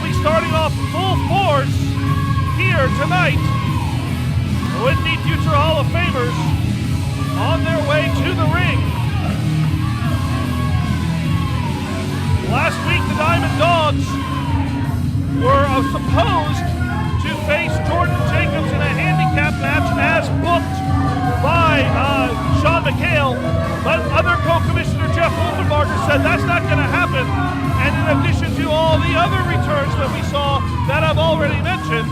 will be starting off full force here tonight with the future Hall of Famers on their way to the ring. Last week, the Diamond Dogs were supposed to face Jordan Jacobs in a handicap match as booked by Sean McHale, but other co-commissioner Jeff Wolfenbarger said that's not going to happen. And in addition to all the other returns that we saw that I've already mentioned,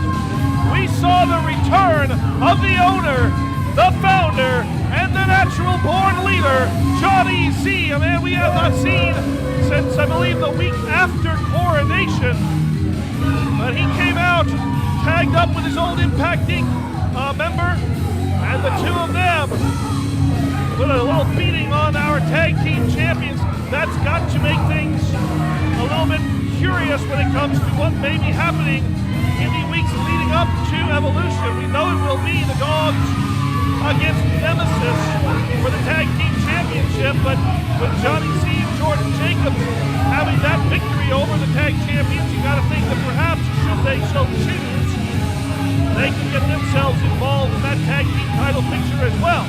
we saw the return of the owner, the founder, and the natural born leader, Johnny Z, a man we have not seen since, I believe, the week after coronation. But he came out, tagged up with his old Impact Inc. Member, and the two of them put a little beating on our tag team champions. That's got to make things a little bit curious when it comes to what may be happening in the weeks leading up to Evolution. We know it will be the Dogs against Nemesis for the tag team championship, but with Johnny Z and Jordan Jacobs having that victory over the tag champions, you got to think that perhaps should they so choose, they can get themselves involved in that tag team title picture as well.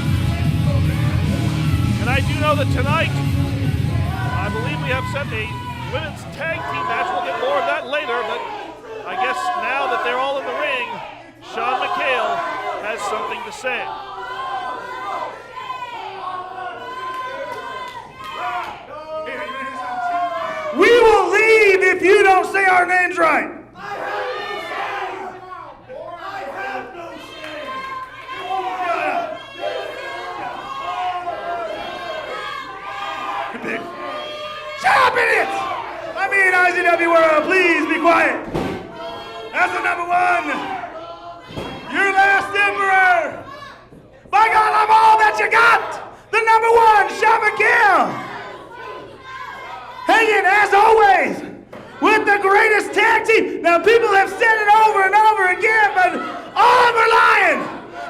And I do know that tonight, I believe we have set a women's tag team match. We'll get more of that later, but I guess now that they're all in the ring, Sean McHale has something to say. We will leave if you don't say our names right. Shut up, idiots! I mean, IZW World, please be quiet. That's the number one. Your last emperor. By God, I'm all that you got. The number one, Sean McHale. Hanging, as always, with the greatest tag team. Now, people have said it over and over again, but all of them are lying.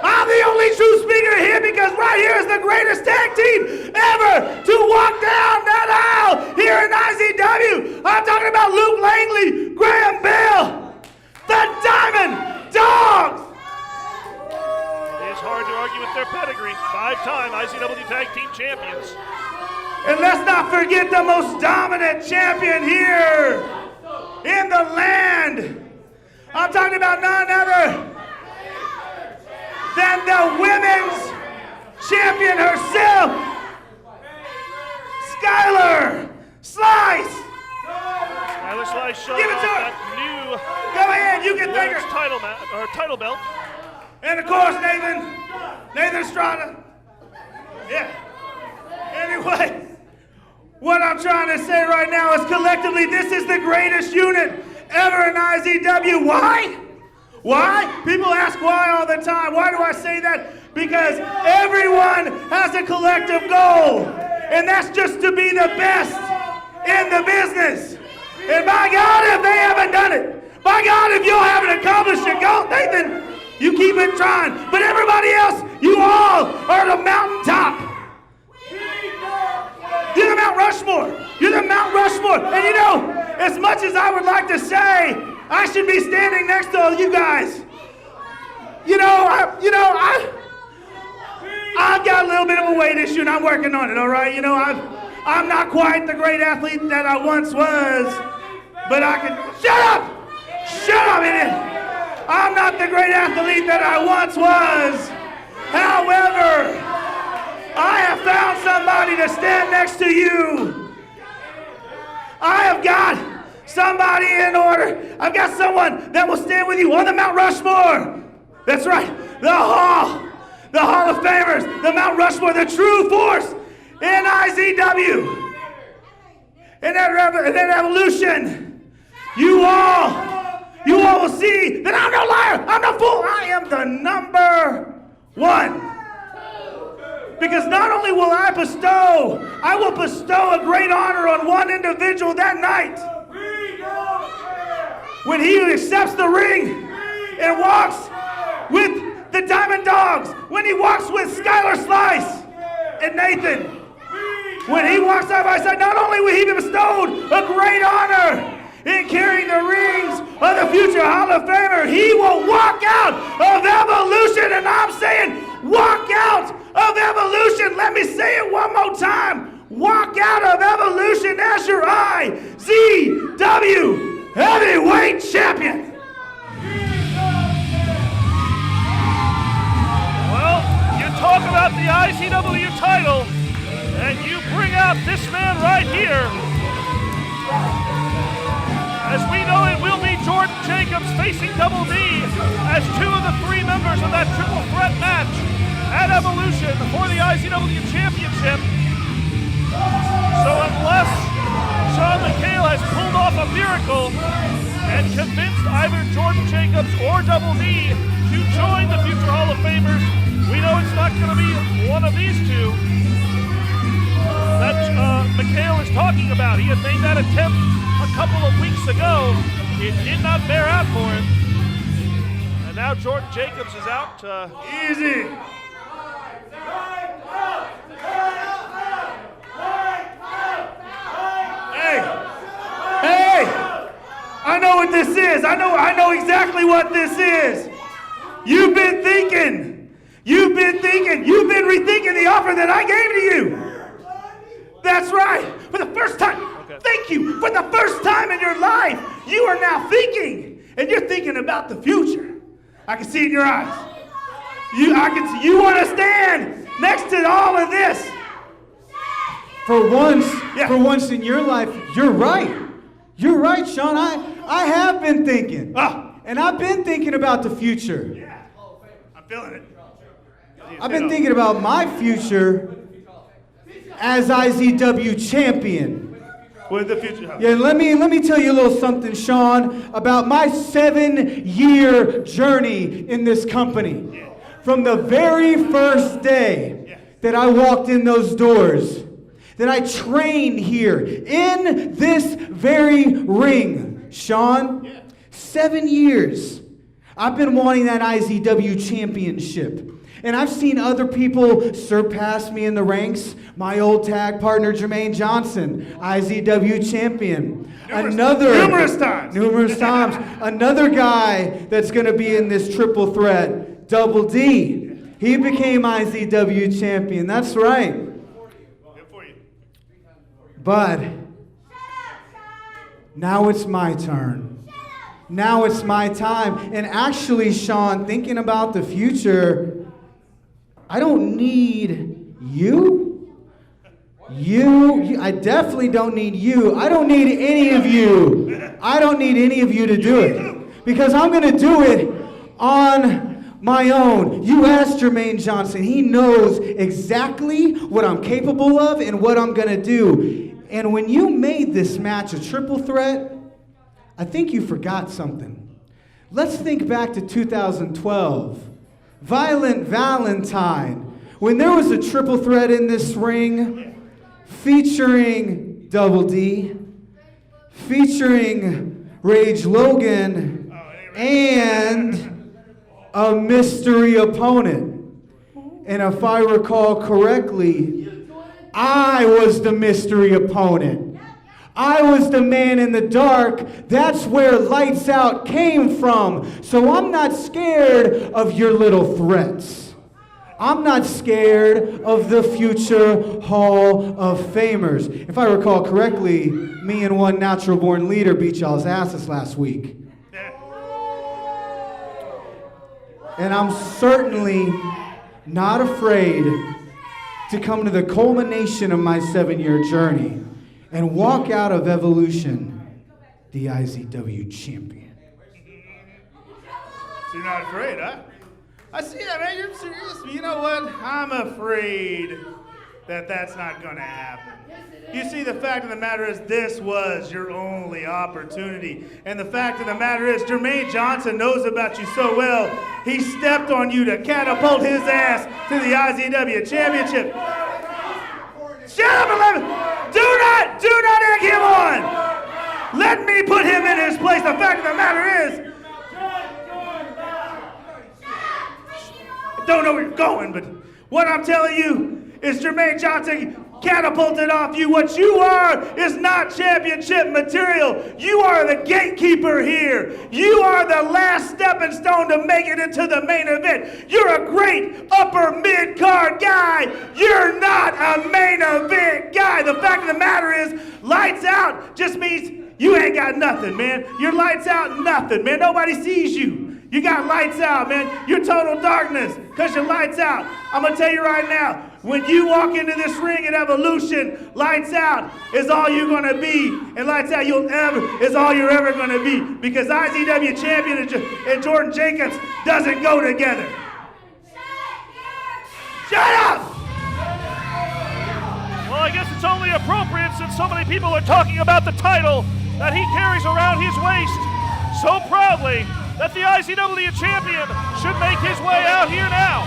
I'm the only true speaker here because right here is the greatest tag team ever to walk down that aisle here in IZW. I'm talking about Luke Langley, Graham Bell, the Diamond Dogs. It is hard to argue with their pedigree. 5-time IZW Tag Team Champions. And let's not forget the most dominant champion here in the land. I'm talking about none other than the women's champion herself, Skylar Slice. Skylar Slice showing Give it to off her. that new Go ahead, you can thank women's her. title belt. And of course, Nathan Estrada. Yeah. Anyway, what I'm trying to say right now is collectively, this is the greatest unit ever in IZW. Why? Why? People ask why all the time. Why do I say that? Because everyone has a collective goal, and that's just to be the best in the business. And by God, if they haven't done it, by God, if you haven't accomplished your goal, Nathan, you keep it trying. But everybody else, you all are the mountaintop. You're the Mount Rushmore. You're the Mount Rushmore. And you know, as much as I would like to say, I should be standing next to all you guys. I've got a little bit of a weight issue, and I'm working on it. All right, I'm not quite the great athlete that I once was, but I can. Shut up, idiot! I'm not the great athlete that I once was. However, I have found somebody to stand next to you. I have got somebody in order. I've got someone that will stand with you on the Mount Rushmore. That's right, the Hall of Famers, the Mount Rushmore, the true force in IZW. In that evolution, you all will see that I'm no liar, I'm no fool, I am the number one. Because not only will I will bestow a great honor on one individual that night. When he accepts the ring and walks with the Diamond Dogs, when he walks with Skylar Slice and Nathan, when he walks side by side, not only will he be bestowed a great honor in carrying the rings future Hall of Famer. He will walk out of Evolution, and I'm saying walk out of Evolution. Let me say it one more time. Walk out of Evolution as your IZW Heavyweight Champion. Well, you talk about the IZW title, and you bring out this man right here. As we know, it will be Jordan Jacobs facing Double D as two of the three members of that triple threat match at Evolution for the IZW Championship. So unless Sean McHale has pulled off a miracle and convinced either Jordan Jacobs or Double D to join the future Hall of Famers, we know it's not going to be one of these two that McHale is talking about. He had made that attempt a couple of weeks ago. It did not bear out for him. And now Jordan Jacobs is out. Easy. Hey, I know what this is. I know exactly what this is. You've been rethinking the offer that I gave to you. That's right. For the first time, thank you. For the first time in your life, you are now thinking, and you're thinking about the future. I can see it in your eyes. You want to stand next to all of this. For once in your life, you're right. You're right, Sean. I have been thinking. And I've been thinking about the future. Yeah. I'm feeling it. I've been thinking about my future as IZW champion. With the future. Yeah, let me tell you a little something, Sean, about my 7-year journey in this company. Yeah. From the very first day that I walked in those doors, that I trained here in this very ring, Sean. 7 years. I've been wanting that IZW championship. And I've seen other people surpass me in the ranks. My old tag partner, Jermaine Johnson, IZW champion. Numerous times. Another guy that's going to be in this triple threat, Double D. He became IZW champion. That's right. Good for you. But now it's my turn. Now it's my time. And actually, Sean, thinking about the future, I don't need you. I definitely don't need you. I don't need any of you. I don't need any of you to do it. Because I'm going to do it on my own. You asked Jermaine Johnson. He knows exactly what I'm capable of and what I'm going to do. And when you made this match a triple threat, I think you forgot something. Let's think back to 2012. Violent Valentine. When there was a triple threat in this ring, featuring Double D, featuring Rage Logan, and a mystery opponent. And if I recall correctly, I was the mystery opponent. I was the man in the dark. That's where Lights Out came from. So I'm not scared of your little threats. I'm not scared of the future Hall of Famers. If I recall correctly, me and one natural born leader beat y'all's asses last week. And I'm certainly not afraid to come to the culmination of my 7-year journey and walk out of Evolution, the IZW champion. So you're not afraid, huh? I see that, man. You're serious. You know what? I'm afraid that that's not going to happen. You see, the fact of the matter is this was your only opportunity. And the fact of the matter is Jermaine Johnson knows about you so well, he stepped on you to catapult his ass to the IZW championship. Shut up and let me... Do not egg him on! Let me put him in his place. The fact of the matter is... I don't know where you're going, but what I'm telling you is Jermaine Johnson, catapulted off you. What you are is not championship material. You are the gatekeeper here. You are the last stepping stone to make it into the main event. You're a great upper mid-card guy. You're not a main event guy. The fact of the matter is, lights out just means you ain't got nothing, man. You're lights out, nothing, man. Nobody sees you. You got lights out, man. You're total darkness because you're lights out. I'm going to tell you right now, when you walk into this ring at Evolution, lights out is all you're going to be. And lights out is all you're ever going to be. Because IZW champion and Jordan Jacobs doesn't go together. Shut up! Well, I guess it's only appropriate since so many people are talking about the title that he carries around his waist so proudly that the IZW champion should make his way out here now.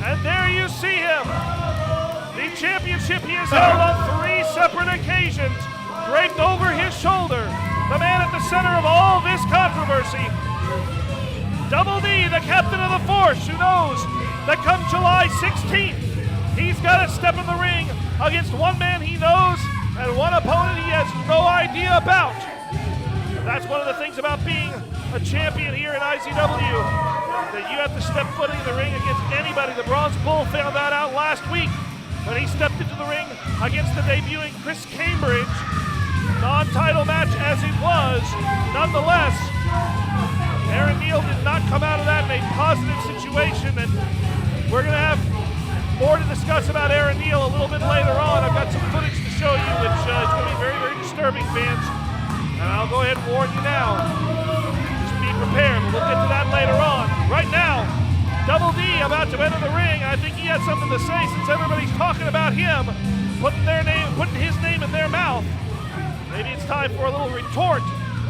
And there you see him. The championship he has held on 3 separate occasions, draped over his shoulder. The man at the center of all this controversy. Double D, the captain of the force, who knows that come July 16th, he's got to step in the ring against one man he knows and one opponent he has no idea about. That's one of the things about being a champion here at IZW, that you have to step foot in the ring against anybody. The Bronze Bull found that out last week when he stepped into the ring against the debuting Chris Cambridge. Non-title match as it was, nonetheless, Aaron Neal did not come out of that in a positive situation, and we're going to have more to discuss about Aaron Neal a little bit later on. I've got some footage to show you, which is going to be very, very disturbing, fans. And I'll go ahead and warn you now. Just be prepared. We'll get to that later on. Right now, Double D about to enter the ring. I think he has something to say since everybody's talking about him, putting his name in their mouth. Maybe it's time for a little retort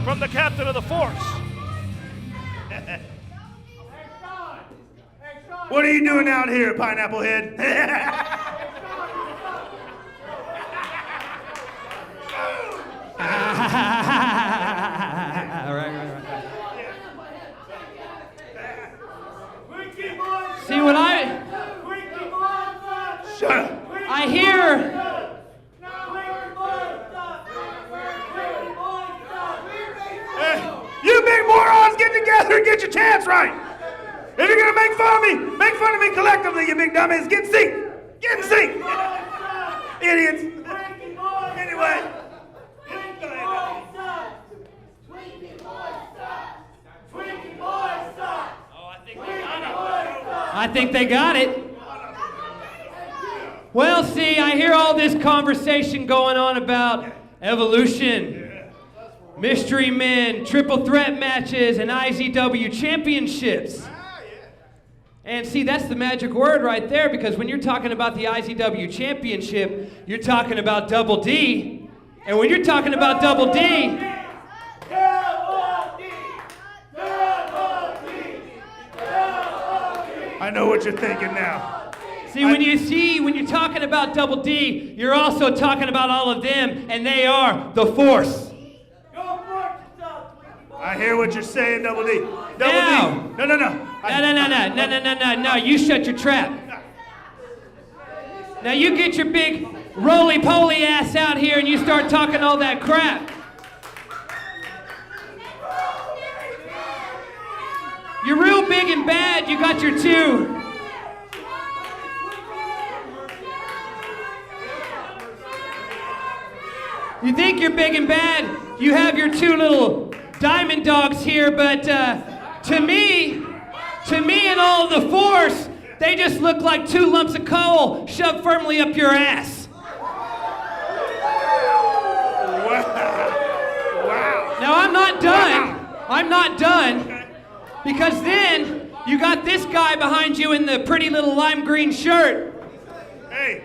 from the captain of the force. What are you doing out here, Pineapple Head? See what Shut up. I hear. Hey, you big morons, get together and get your chance right. If you're gonna make fun of me collectively, you big dummies. Get in sync. Get in sync. Idiots. Anyway. I think they got it. Well, see, I hear all this conversation going on about Evolution, Mystery Men, triple threat matches, and IZW championships. And see, that's the magic word right there, because when you're talking about the IZW championship, you're talking about Double D. And when you're talking about Double D, I know what you're thinking now. See, when you're talking about Double D, you're also talking about all of them, and they are the Force. I hear what you're saying, Double D. Now. D. No. No, you shut your trap. Now you get your big roly-poly ass out here and you start talking all that crap. You're real big and bad, you got your 2. You think you're big and bad, you have your 2 little diamond dogs here, but to me and all of the Force, they just look like 2 lumps of coal shoved firmly up your ass. Wow. Now I'm not done. I'm not done. Because then you got this guy behind you in the pretty little lime green shirt. Hey,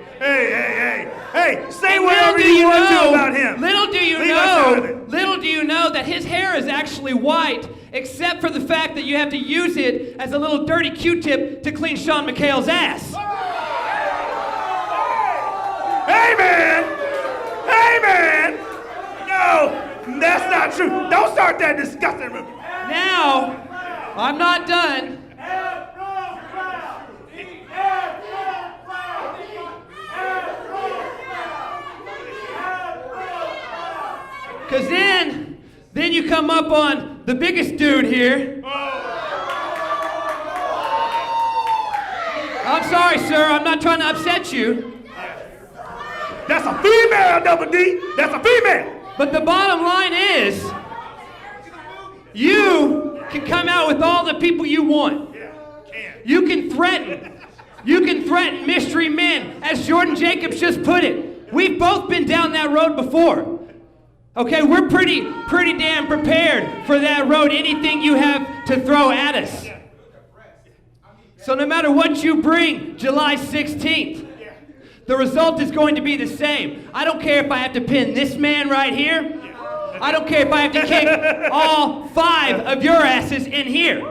say whatever you want to about him. Little do you know that his hair is actually white, except for the fact that you have to use it as a little dirty Q-tip to clean Sean McHale's ass. Hey, man! No, that's not true. Don't start that disgusting movie. Now, I'm not done. Because then you come up on the biggest dude here. I'm sorry, sir. I'm not trying to upset you. That's a female, Double D. That's a female. But the bottom line is, you can come out with all the people you want. You can threaten. You can threaten mystery men, as Jordan Jacobs just put it. We've both been down that road before. Okay, we're pretty damn prepared for that road, anything you have to throw at us. So no matter what you bring July 16th, the result is going to be the same. I don't care if I have to pin this man right here. I don't care if I have to kick all 5 of your asses in here.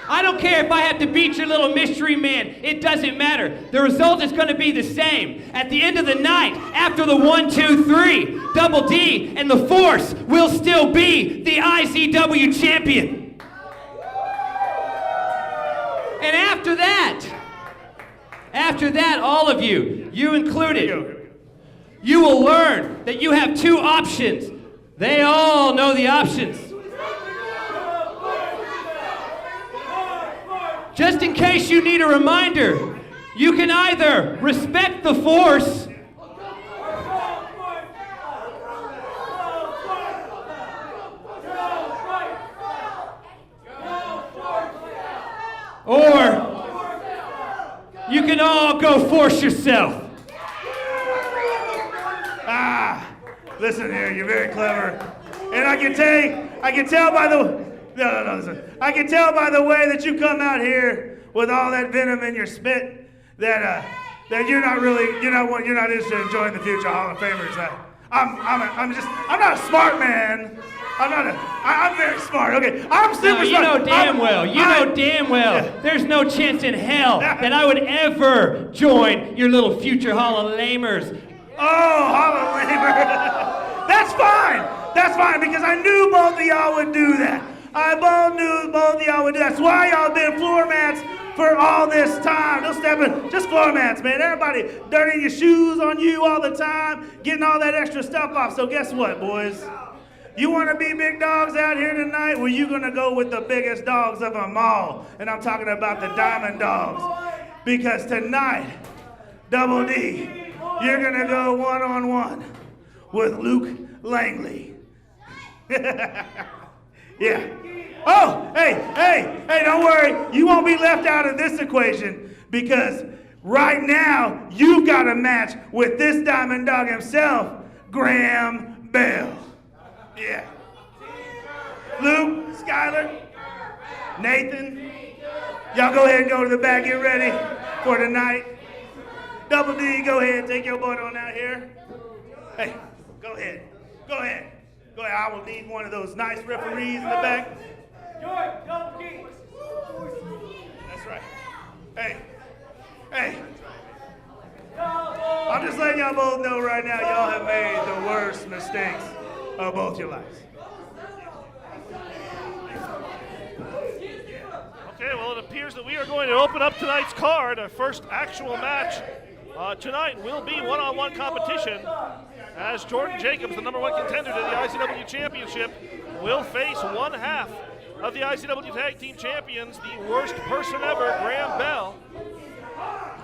I don't care if I have to beat your little mystery man. It doesn't matter. The result is going to be the same. At the end of the night, after the 1, 2, 3, Double D and the Force will still be the IZW champion. And after that, all of you, you included, you will learn that you have 2 options. They all know the options. Just in case you need a reminder, you can either respect the Force or you can all go force yourself. Listen here, you're very clever. And I can tell by the listen. I can tell by the way that you come out here with all that venom in your spit that you're not interested in joining the future Hall of Famers. I'm not a smart man. I'm very smart. Okay, I'm super smart. You know damn well. There's no chance in hell that I would ever join your little future Hall of Famers. Oh, Hall of Famer. That's fine because I knew both of y'all would do that. I knew both of y'all would do that. That's why y'all been floor mats for all this time. Don't step in, just floor mats, man. Everybody dirtying your shoes on you all the time, getting all that extra stuff off. So guess what, boys? You want to be big dogs out here tonight? Well, you're going to go with the biggest dogs of them all. And I'm talking about the Diamond Dogs. Because tonight, Double D, you're going to go one-on-one with Luke Langley. Yeah. Oh, hey, don't worry. You won't be left out of this equation because right now you've got a match with this Diamond Dog himself, Graham Bell. Yeah. Luke, Skyler, Nathan, y'all go ahead and go to the back, get ready for tonight. Double D, go ahead, take your boy on out here. Hey, go ahead. I will need one of those nice referees in the back. That's right. Hey. I'm just letting y'all both know right now, y'all have made the worst mistakes of both your lives. Okay, well, it appears that we are going to open up tonight's card. Our first actual match tonight will be one-on-one competition as Jordan Jacobs, the number 1 contender to the IZW Championship, will face one half of the IZW Tag Team Champions, the worst person ever, Graham Bell.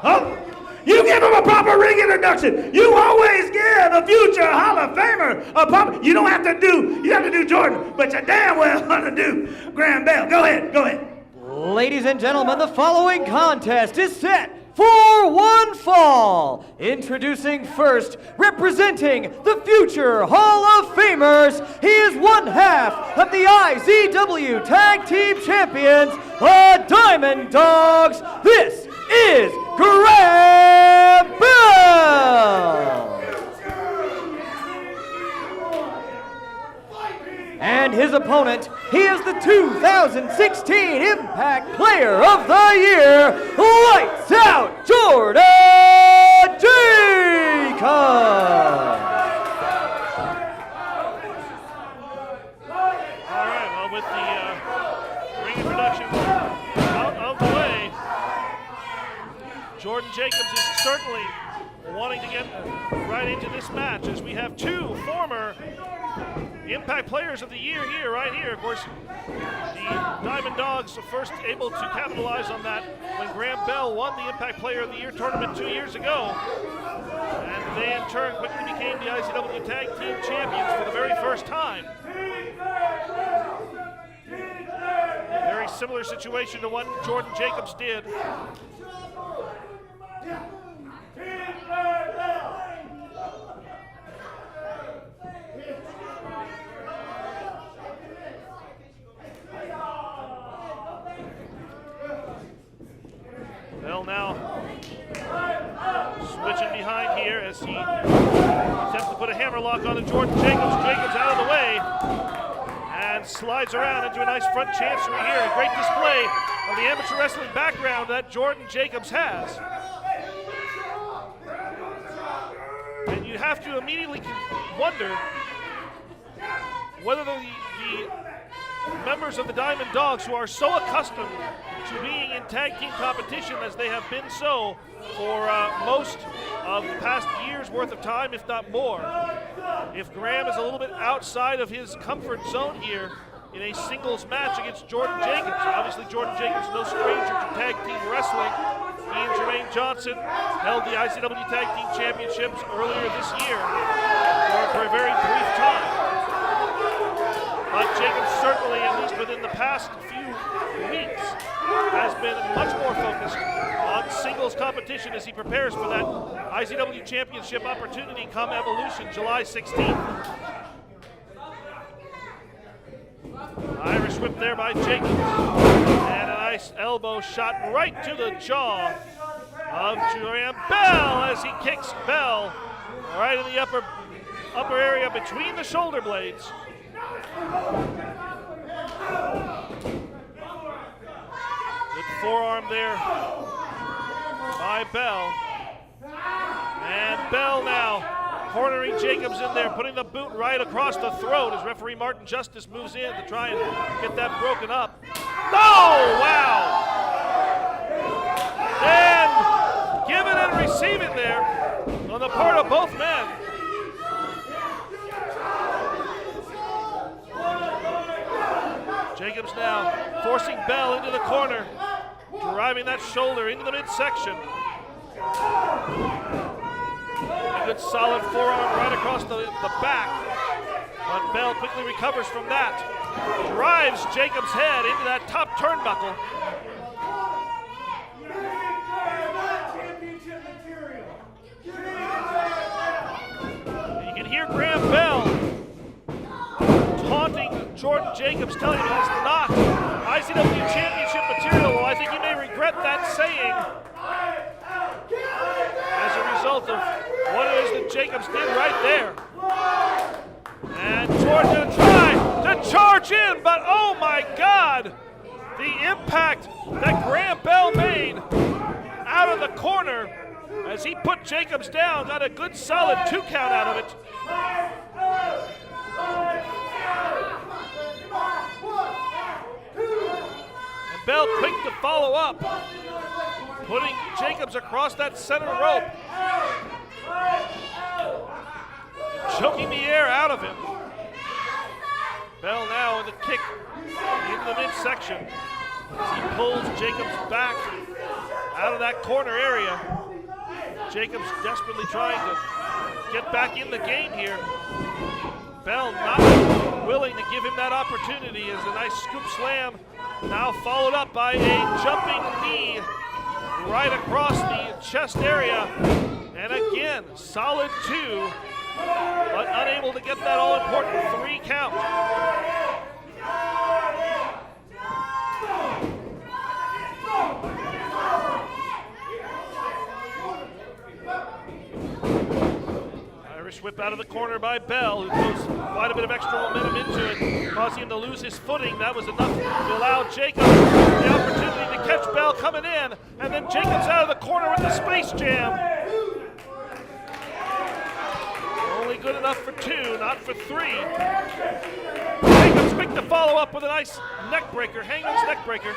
Oh, you give him a proper ring introduction. You always give a future Hall of Famer a proper. You have to do Jordan, but you damn well want to do Graham Bell. Go ahead. Ladies and gentlemen, the following contest is set for one fall. Introducing first, representing the future Hall of Famers, he is one half of the IZW Tag Team Champions, the Diamond Dogs. This is Graham Bell. And his opponent, he is the 2016 Impact Player of the Year, Lights Out Jordan Jacobs. All right, well, with the ring introduction out of the way, Jordan Jacobs is certainly wanting to get right into this match as we have 2 former Impact Players of the Year right here. Of course, the Diamond Dogs were first able to capitalize on that when Graham Bell won the Impact Player of the Year tournament 2 years ago. And they in turn quickly became the IZW Tag Team Champions for the very first time. Very similar situation to what Jordan Jacobs did. Bell now switching behind here as he attempts to put a hammerlock on Jordan Jacobs. Jacobs out of the way and slides around into a nice front chancery here. A great display of the amateur wrestling background that Jordan Jacobs has. And you have to immediately wonder whether the members of the Diamond Dogs, who are so accustomed to being in tag team competition as they have been so for most of the past year's worth of time, if not more, if Graham is a little bit outside of his comfort zone here in a singles match against Jordan Jacobs. Obviously, Jordan Jacobs no stranger to tag team wrestling. He and Jermaine Johnson held the IZW Tag Team Championships earlier this year for a very brief time. But Jacobs certainly, at least within the past few weeks, has been much more focused on singles competition as he prepares for that IZW Championship opportunity come Evolution, July 16th. Irish whip there by Jacobs. And a nice elbow shot right to the jaw of Graham Bell as he kicks Bell right in the upper area between the shoulder blades. Good forearm there by Bell. And Bell now cornering Jacobs in there, putting the boot right across the throat as referee Martin Justice moves in to try and get that broken up. Oh, wow! And giving and receiving there on the part of both men. Jacobs now forcing Bell into the corner, driving that shoulder into the midsection. A good solid forearm right across the back. But Bell quickly recovers from that. Drives Jacobs' head into that top turnbuckle. You can hear Graham Bell taunting Jordan Jacobs, telling him it's not IZW Championship material. Well, I think he may regret that saying as a result of what it is that Jacobs did right there. And Jordan gonna try to charge in, but oh my God, the impact that Graham Bell made out of the corner as he put Jacobs down, got a good solid 2 count out of it. And Bell quick to follow up, putting Jacobs across that center rope, choking the air out of him. Bell now with a kick into the midsection as he pulls Jacobs back out of that corner area. Jacobs desperately trying to get back in the game here. Bell not willing to give him that opportunity as a nice scoop slam now followed up by a jumping knee right across the chest area. And again, solid 2, but unable to get that all-important 3 count. Irish whip out of the corner by Bell, who puts quite a bit of extra momentum into it, causing him to lose his footing. That was enough to allow Jacobs the opportunity to catch Bell coming in, and then Jacobs out of the corner with the Space Jam. Only good enough for 2, not for 3. Jacobs quick to follow up with a nice neck breaker, hangman's neck breaker.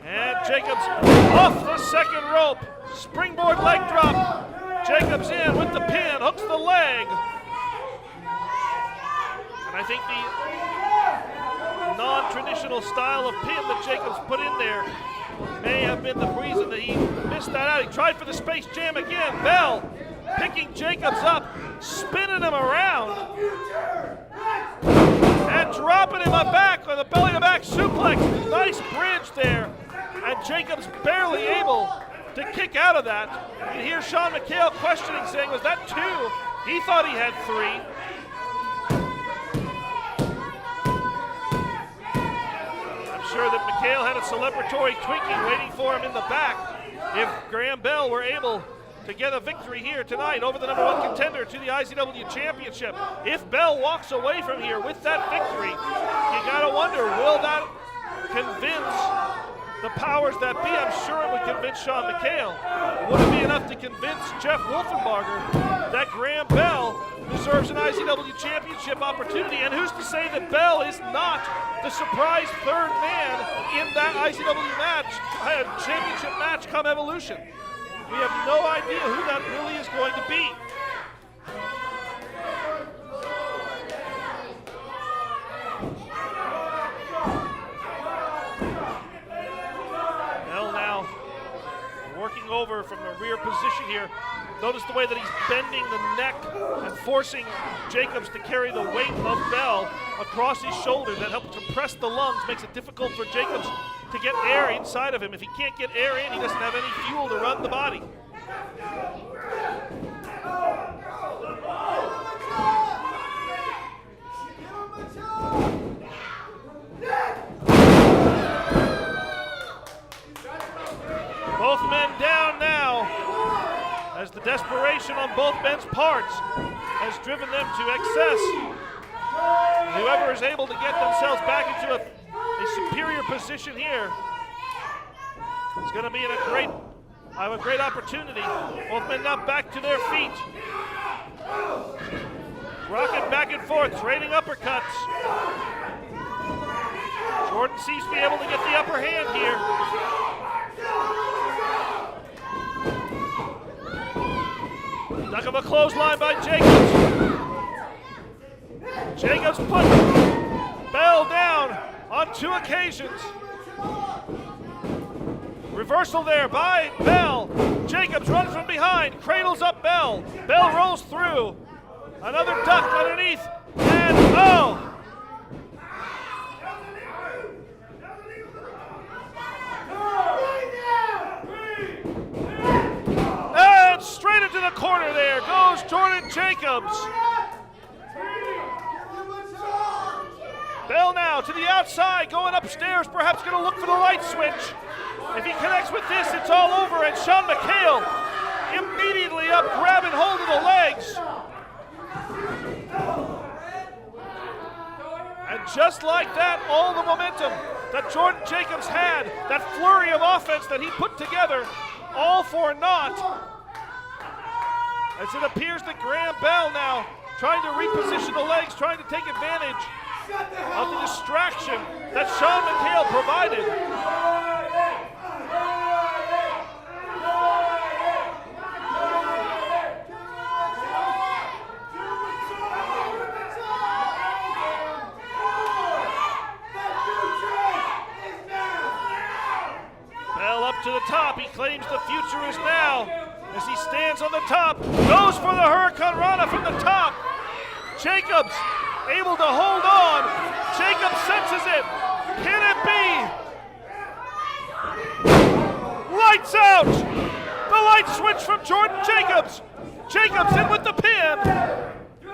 And Jacobs off the second rope, springboard leg drop. Jacobs in with the pin, hooks the leg. I think the non-traditional style of pin that Jacobs put in there may have been the reason that he missed that out. He tried for the space jam again. Bell picking Jacobs up, spinning him around, and dropping him back on the belly to back suplex. Nice bridge there, and Jacobs barely able to kick out of that. You hear Sean McHale questioning, saying, was that 2? He thought he had 3. Sure that McHale had a celebratory twinkie waiting for him in the back if Graham Bell were able to get a victory here tonight over the number 1 contender to the IZW Championship. If Bell walks away from here with that victory, you gotta wonder, will that convince the powers that be? I'm sure it would convince Sean McHale. Would it be enough to convince Jeff Wolfenbarger that Graham Bell deserves an IZW Championship opportunity? And who's to say that Bell is not the surprise 3rd man in that IZW match, championship match come Evolution? We have no idea who that really is going to be. Bell now working over from the rear position here. Notice the way that he's bending the neck and forcing Jacobs to carry the weight of Bell across his shoulders. That helps compress the lungs, makes it difficult for Jacobs to get air inside of him. If he can't get air in, he doesn't have any fuel to run the body. Both men down now, as the desperation on both men's parts has driven them to excess. Whoever is able to get themselves back into a superior position here is going to be in a great opportunity. Both men now back to their feet. Rocking back and forth, trading uppercuts. Jordan seems to be able to get the upper hand here. Duck of a clothesline by Jacobs. Jacobs put Bell down on 2 occasions. Reversal there by Bell. Jacobs runs from behind, cradles up Bell. Bell rolls through. Another duck underneath, and oh! And straight into the corner there goes Jordan Jacobs. Bell now to the outside, going upstairs, perhaps going to look for the light switch. If he connects with this, it's all over, and Sean McHale immediately up, grabbing hold of the legs. And just like that, all the momentum that Jordan Jacobs had, that flurry of offense that he put together, all for naught. As it appears that Graham Bell now trying to reposition the legs, trying to take advantage of the distraction that Sean McHale provided. Bell up to the top. He claims the future is now. As he stands on the top, goes for the Hurricane Rana from the top. Jacobs able to hold on. Jacobs senses it. Can it be? Lights out. The light switch from Jordan Jacobs. Jacobs in with the pin.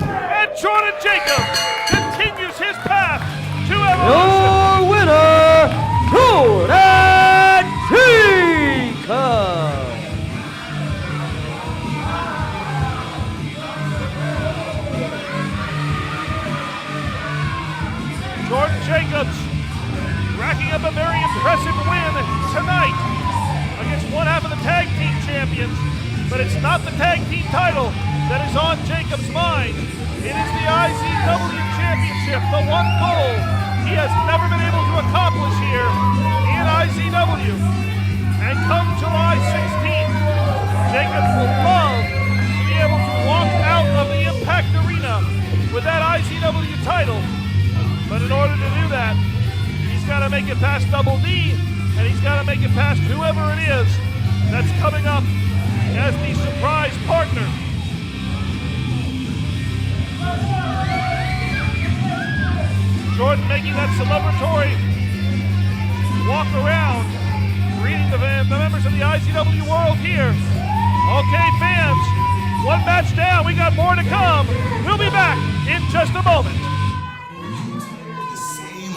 And Jordan Jacobs continues his path to Evolution. Your winner, Jordan Jacobs. Jordan Jacobs racking up a very impressive win tonight against one half of the tag team champions, but it's not the tag team title that is on Jacobs' mind. It is the IZW Championship, the one goal he has never been able to accomplish here in IZW. And come July 16th, Jacobs will love to be able to walk out of the Impact Arena with that IZW title. But in order to do that, he's got to make it past Double D, and he's got to make it past whoever it is that's coming up as the surprise partner. Jordan making that celebratory walk around, greeting the members of the IZW world here. Okay, fans, one match down. We got more to come. We'll be back in just a moment.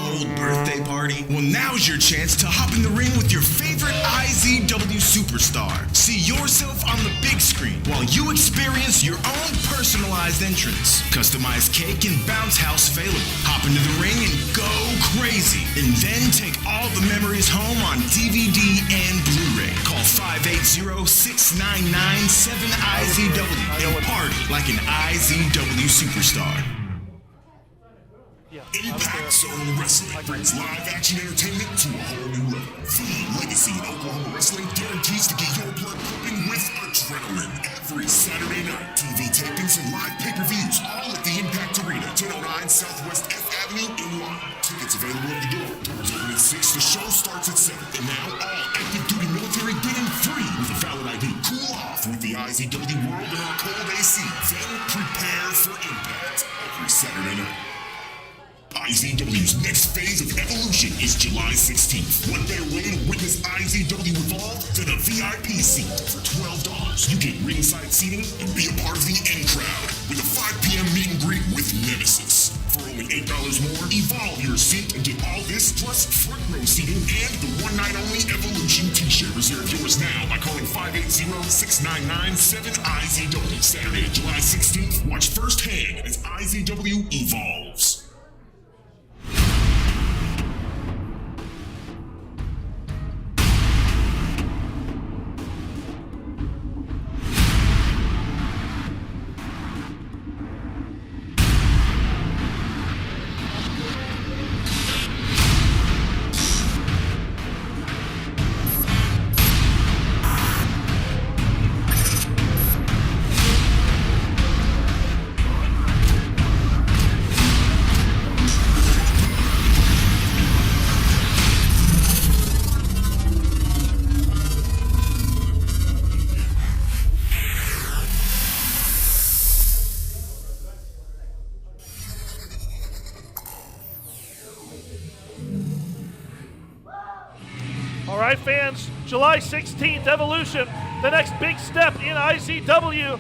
Old birthday party? Well, now's your chance to hop in the ring with your favorite IZW superstar. See yourself on the big screen while you experience your own personalized entrance. Customized cake and bounce house available. Hop into the ring and go crazy. And then take all the memories home on DVD and Blu-ray. Call 580-699-7IZW and party like an IZW superstar. Impact Zone Wrestling brings live action entertainment to a whole new level. The legacy in Oklahoma wrestling guarantees to get your blood pumping with adrenaline every Saturday night. TV tapings and live pay-per-views, all at the Impact Arena, 1009 Southwest F Avenue in Lawton. Tickets available at the door. Doors open at 6. The show starts at 7. And now all active duty military get in free with a valid ID. Cool off with the IZW World in our cold AC. Then prepare for Impact every Saturday night. IZW's next phase of evolution is July 16th. One better way to witness IZW evolve than a VIP seat. For $12, you get ringside seating and be a part of the in crowd with a 5 p.m. meet and greet with Nemesis. For only $8 more, evolve your seat and get all this plus front row seating and the one-night-only Evolution t-shirt. Reserve yours now by calling 580-699-7IZW. Saturday, July 16th, watch firsthand as IZW evolves. All right, fans, July 16th, Evolution, the next big step in IZW,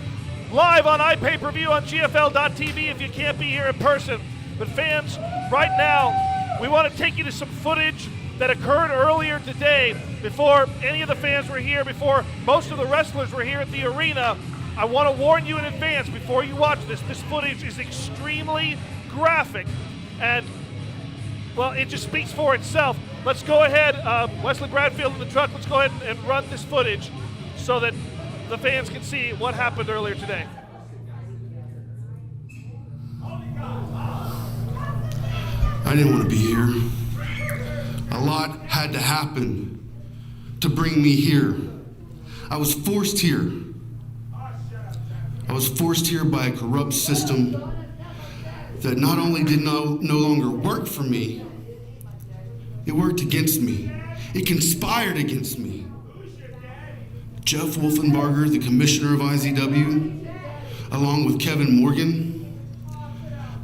live on iPay-per-view on GFL.TV if you can't be here in person. But fans, right now, we want to take you to some footage that occurred earlier today before any of the fans were here, before most of the wrestlers were here at the arena. I want to warn you in advance before you watch this. This footage is extremely graphic, and, well, it just speaks for itself. Let's go ahead, Wesley Bradfield in the truck, let's go ahead and run this footage so that the fans can see what happened earlier today. I didn't want to be here. A lot had to happen to bring me here. I was forced here. I was forced here by a corrupt system that not only did no longer work for me, it worked against me. It conspired against me. Jeff Wolfenbarger, the commissioner of IZW, along with Kevin Morgan,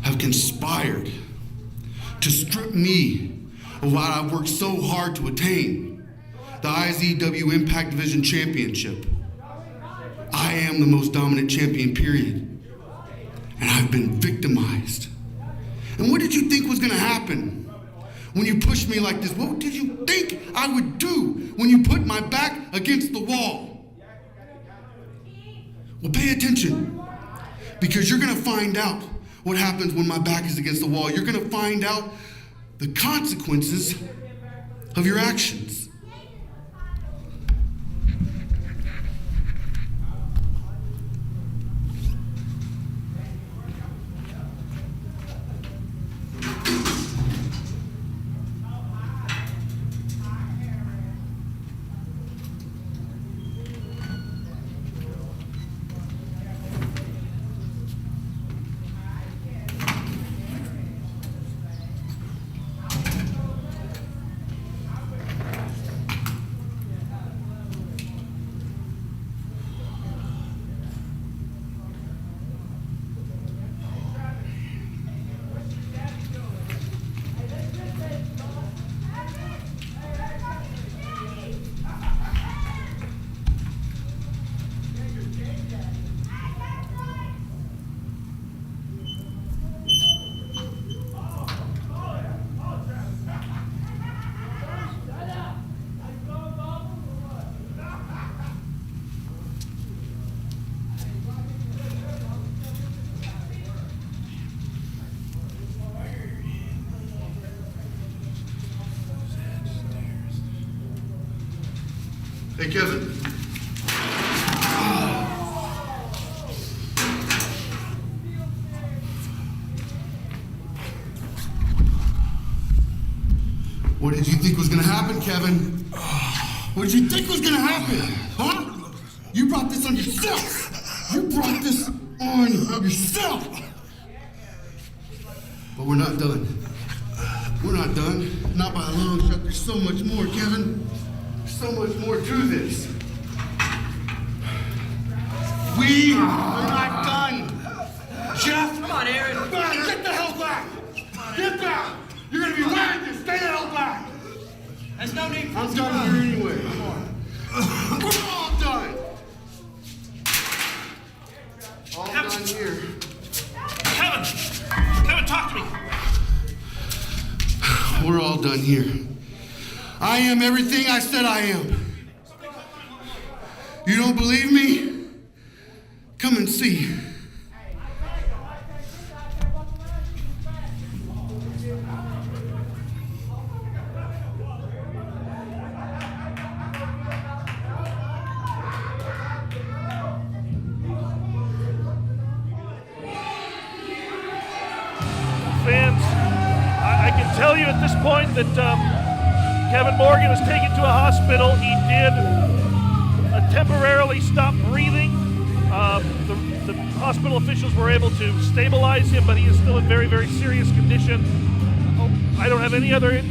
have conspired to strip me of what I've worked so hard to attain, the IZW Impact Division Championship. I am the most dominant champion, period. And I've been victimized. And what did you think was gonna happen when you pushed me like this? What did you think I would do when you put my back against the wall? Well, pay attention, because you're gonna find out what happens when my back is against the wall. You're gonna find out the consequences of your actions. Hey, Kevin. What did you think was gonna happen, Kevin? What did you think was gonna happen? Huh? You brought this on yourself! You brought this on yourself! But we're not done. We're not done. Not by a long shot. There's so much more, Kevin. There's so much more to this. We are not done. Jeff! Come on, Aaron. Come on, get the hell back! Get back! You're gonna be wearing this. Stay the hell back! There's no need for I'm done here anyway. Come on. We're all done. All done here. Kevin, talk to me. We're all done here. I am everything I said I am. You don't believe me? Come and see. Fans, I can tell you at this point that Kevin Morgan was taken to a hospital. He did temporarily stop breathing. The hospital officials were able to stabilize him, but he is still in very, very serious condition. I don't have any other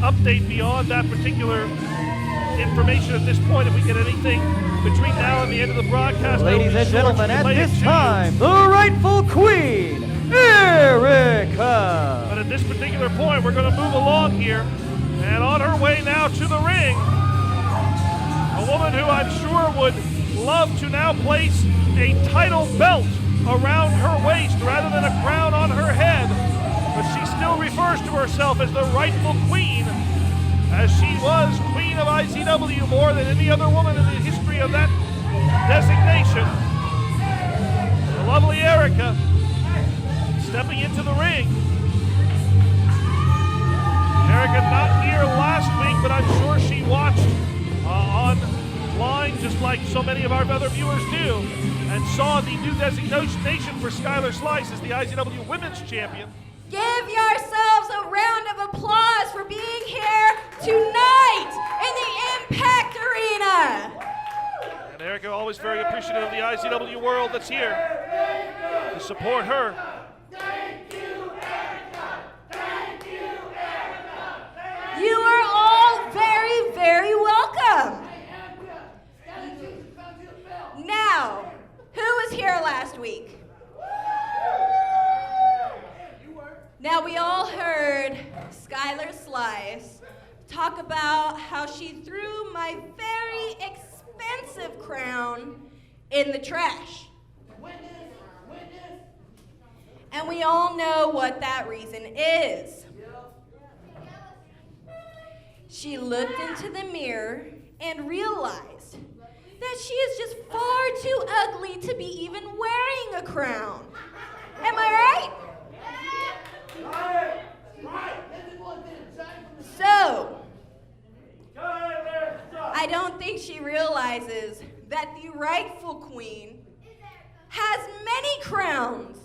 update beyond that particular information at this point. If we get anything between now and the end of the broadcast, Ladies and gentlemen, at this time, the rightful queen, Erica. But at this particular point, we're going to move along here. And on her way now to the ring, a woman who I'm sure would love to now place a title belt around her waist rather than a crown on her head. But she still refers to herself as the rightful queen, as she was queen of IZW more than any other woman in the history of that designation. The lovely Erica stepping into the ring. Erica not here last week, but I'm sure she watched online just like so many of our other viewers do, and saw the new designation for Skylar Slice as the IZW Women's Champion. Give yourselves a round of applause for being here tonight in the Impact Arena. And Erica always very appreciative of the IZW world that's here to support her. Thank you, Erica. Thank you, Erica. You are all very, very welcome. Now, who was here last week? Now, we all heard Skylar Slice talk about how she threw my very expensive crown in the trash. And we all know what that reason is. She looked into the mirror and realized that she is just far too ugly to be even wearing a crown. Am I right? So, I don't think she realizes that the rightful queen has many crowns,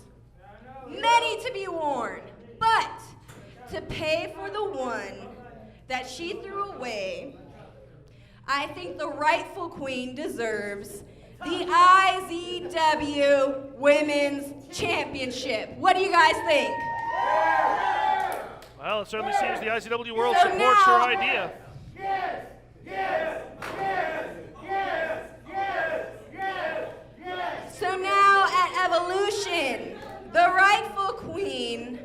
many to be worn, but to pay for the one that she threw away, I think the rightful queen deserves the IZW Women's Championship. What do you guys think? Well, it certainly seems the IZW world supports her idea. Yes, yes, yes, yes, yes, yes, yes. So now at Evolution, the rightful queen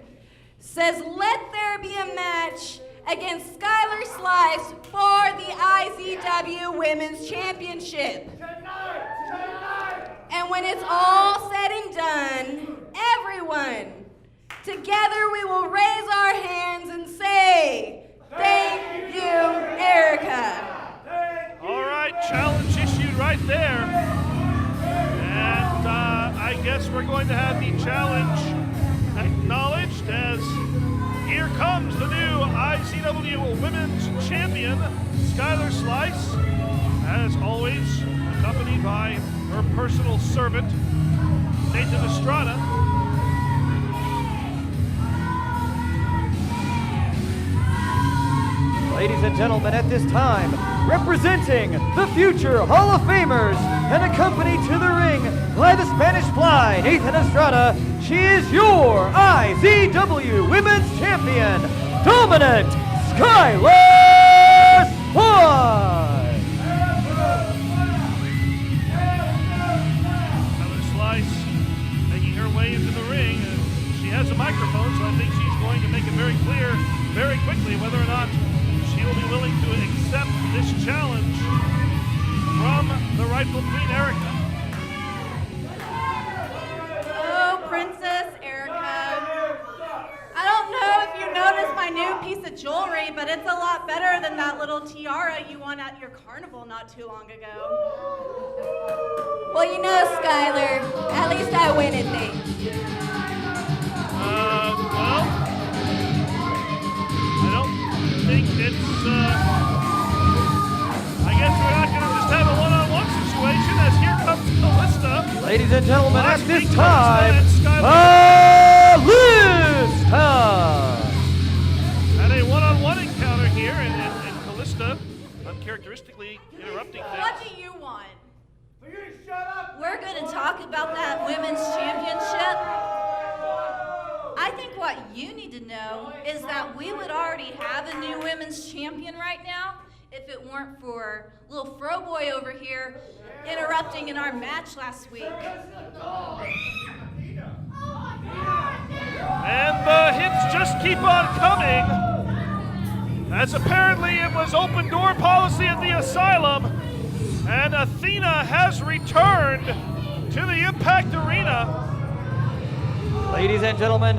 says, let there be a match against Skylar Slice for the IZW Women's Championship. And when it's all said and done, everyone, together we will raise our hands and say, thank you, Erica. All right, challenge issued right there. And I guess we're going to have the challenge acknowledged as here comes the new IZW Women's Champion, Skylar Slice, as always, accompanied by her personal servant, Nathan Estrada. Ladies and gentlemen, at this time, representing the future Hall of Famers and accompanied to the ring by the Spanish Fly, Nathan Estrada, she is your IZW Women's Champion, Dominant Skylar Slice! Skylar Slice making her way into the ring. She has a microphone, so I think she's going to make it very clear very quickly whether or not she will be willing to accept this challenge from the rightful Queen Erica. Oh, Princess Erica. I don't know if you noticed my new piece of jewelry, but it's a lot better than that little tiara you won at your carnival not too long ago. Well, you know, Skylar, at least I win at things. Well, I don't think it's, I guess we're not going to just have a one-on-one situation, as here comes Callista. Ladies and gentlemen, at Last this week, time, Callista! Had a one-on-one encounter here, and Callista uncharacteristically interrupting things. What do you want? We're going to talk about that women's championship. I think what you need to know is that we would already have a new women's champion right now if it weren't for little fro boy over here interrupting in our match last week. And the hits just keep on coming, as apparently it was open door policy at the Asylum, and Athena has returned to the Impact Arena. Ladies and gentlemen,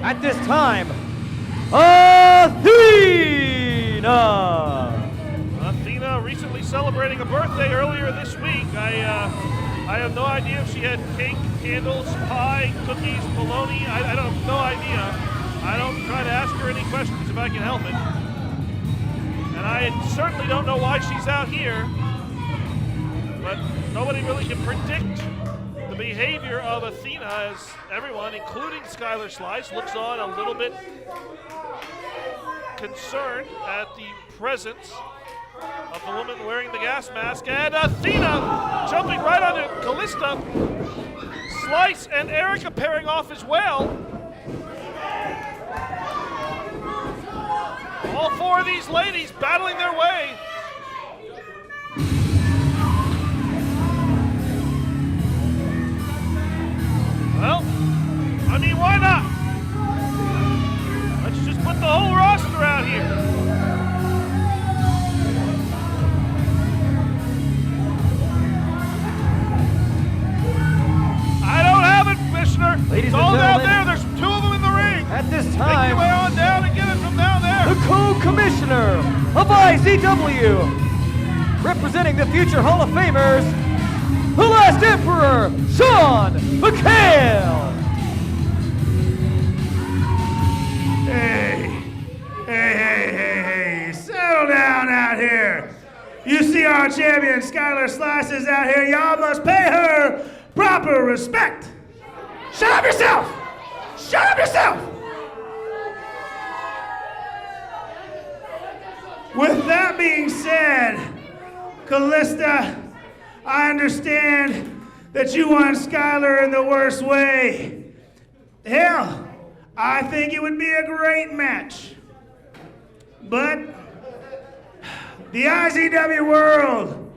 at this time, Athena! Athena recently celebrating a birthday earlier this week. I have no idea if she had cake, candles, pie, cookies, bologna. I have no idea. I don't try to ask her any questions if I can help it. And I certainly don't know why she's out here. But nobody really can predict the behavior of Athena, as everyone, including Skylar Slice, looks on a little bit concerned at the presence of the woman wearing the gas mask, and Athena jumping right onto Callista. Slice and Erica pairing off as well. All four of these ladies battling their way. Well, I mean, why not? Let's just put the whole roster out here. I don't have it, Commissioner. Ladies it's and all down gentlemen, there. There's two of them in the ring. At this Make time, your way on down and get it from down there. the co-commissioner of IZW, representing the future Hall of Famers, the last Emperor, Sean McHale. Hey, settle down out here. You see our champion, Skylar Slice, is out here. Y'all must pay her proper respect. Shut up yourself! Shut up yourself! With that being said, Callista, I understand that you want Skylar in the worst way. Hell, I think it would be a great match. But the IZW world,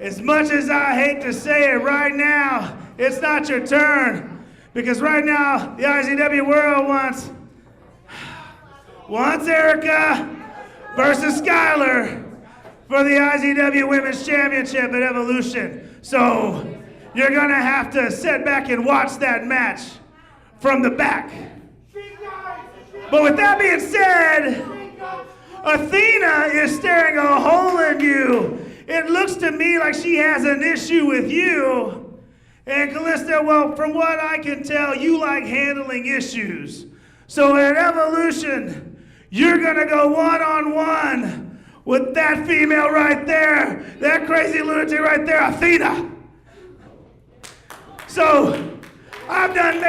as much as I hate to say it right now, it's not your turn. Because right now, the IZW world wants Erica versus Skylar for the IZW Women's Championship at Evolution. So you're gonna have to sit back and watch that match from the back. But with that being said, Athena is staring a hole in you. It looks to me like she has an issue with you. And Callista, well, from what I can tell, you like handling issues. So at Evolution, You're gonna go one-on-one with that female right there, that crazy lunatic right there, Athena. So, I've done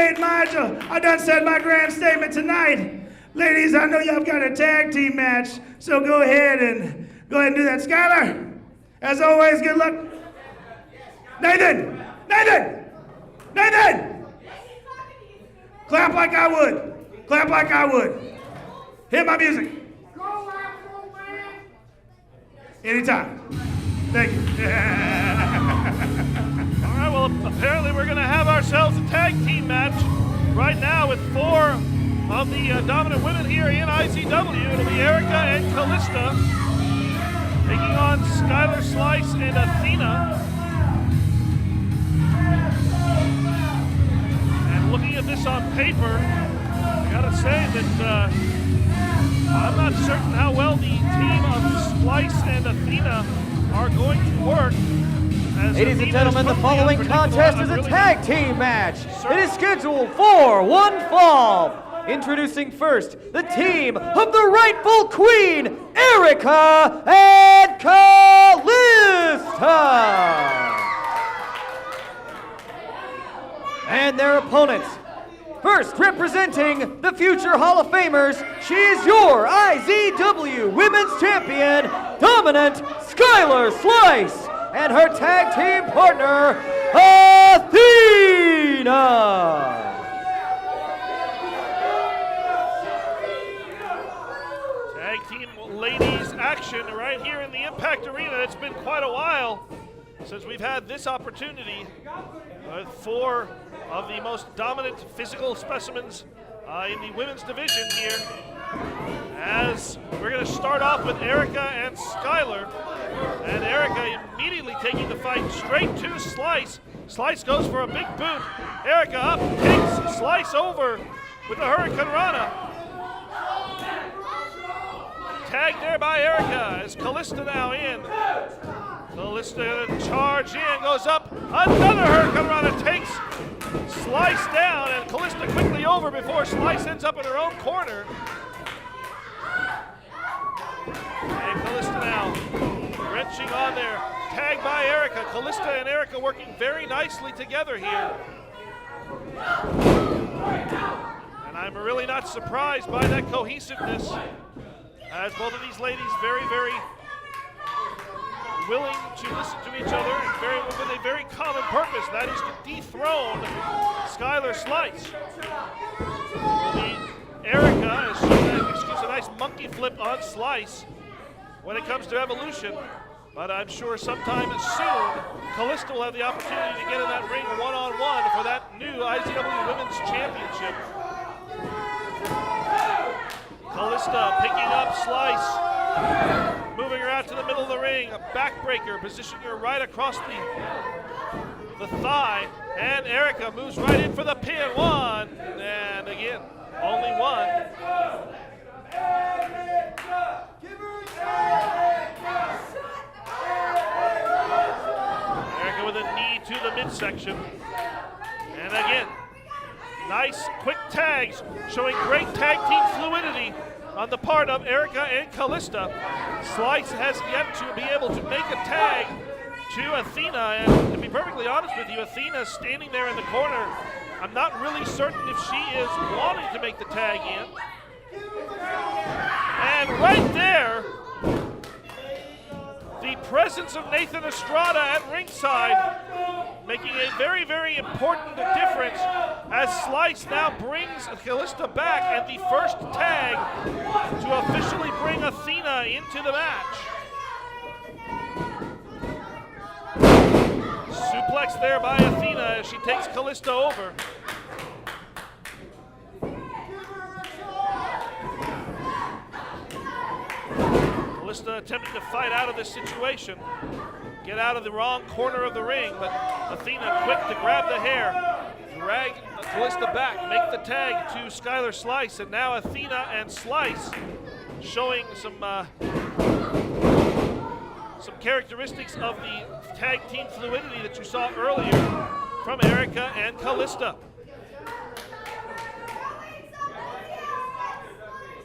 said my grand statement tonight. Ladies, I know y'all got a tag team match, so go ahead and do that. Skylar, as always, good luck. Nathan! Clap like I would. Hit my music. Anytime. Thank you. All right, well, apparently we're going to have ourselves a tag team match right now with 4 of the dominant women here in IZW. It'll be Erica and Callista taking on Skylar Slice and Athena. And looking at this on paper, I gotta say that I'm not certain how well the team of Slice and Athena are going to work. Ladies and gentlemen, the following contest is a tag team match. It is scheduled for one fall. Introducing first, the team of the rightful queen, Erica and Callista. And their opponents. First, representing the future Hall of Famers, she is your IZW Women's Champion, Dominant Skylar Slice, and her tag team partner, Athena. Tag team ladies action right here in the Impact Arena. It's been quite a while since we've had this opportunity. 4 of the most dominant physical specimens in the women's division here. As we're going to start off with Erica and Skylar. And Erica immediately taking the fight straight to Slice. Slice goes for a big boot. Erica up, takes Slice over with the Hurricane Rana. Tagged there by Erica as Callista now in. Callista gonna charge in, goes up, another Hurricane Rana takes Slice down, and Callista quickly over before Slice ends up in her own corner. And Callista now wrenching on there, tagged by Erica. Callista and Erica working very nicely together here. And I'm really not surprised by that cohesiveness, as both of these ladies very, very willing to listen to each other and with a very common purpose, that is to dethrone Skylar Slice. Erica has shown a nice monkey flip on Slice when it comes to Evolution, but I'm sure sometime soon Callista will have the opportunity to get in that ring one-on-one for that new IZW Women's Championship. Callista picking up Slice, moving her out to the middle of the ring, a backbreaker, positioning her right across the thigh, and Erica moves right in for the pin. 1, and again, only 1. Erica with a knee to the midsection, and again, nice quick tags, showing great tag team fluidity on the part of Erica and Callista. Slice has yet to be able to make a tag to Athena, and to be perfectly honest with you, Athena's standing there in the corner. I'm not really certain if she is wanting to make the tag in. And right there, the presence of Nathan Estrada at ringside, making a very, very important difference as Slice now brings Callista back, and the first tag to officially bring Athena into the match. Suplex there by Athena as she takes Callista over. Callista attempting to fight out of this situation, get out of the wrong corner of the ring, but Athena quick to grab the hair, drag Callista back, make the tag to Skylar Slice, and now Athena and Slice showing some characteristics of the tag team fluidity that you saw earlier from Erica and Callista.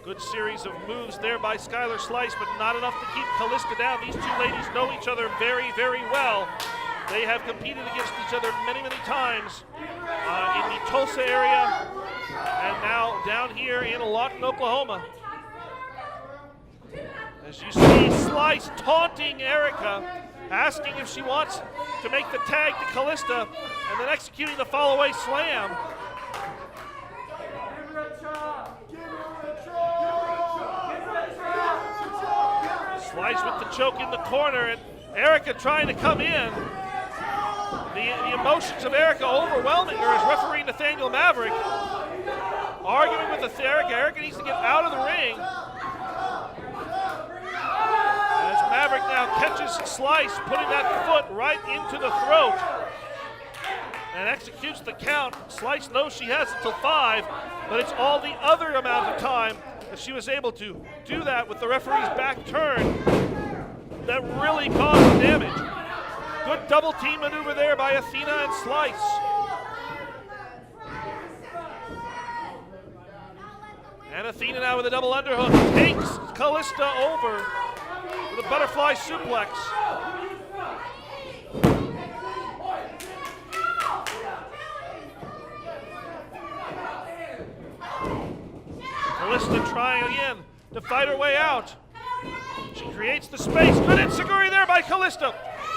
Good series of moves there by Skylar Slice, but not enough to keep Callista down. These two ladies know each other very, very well. They have competed against each other many, many times in the Tulsa area and now down here in Lawton, Oklahoma. As you see Slice taunting Erica, asking if she wants to make the tag to Callista, and then executing the fall-away slam. Slice with the choke in the corner, and Erica trying to come in. The emotions of Erica overwhelming her as referee Nathaniel Maverick arguing with Erica. Erica needs to get out of the ring. As Maverick now catches Slice, putting that foot right into the throat and executes the count. Slice knows she has until 5, but it's all the other amount of time that she was able to do that with the referee's back turn that really caused the damage. Good double team maneuver there by Athena and Slice. And Athena now with a double underhook takes Callista over with a butterfly suplex. Callista trying again to fight her way out. She creates the space. Good enziguri there by Callista.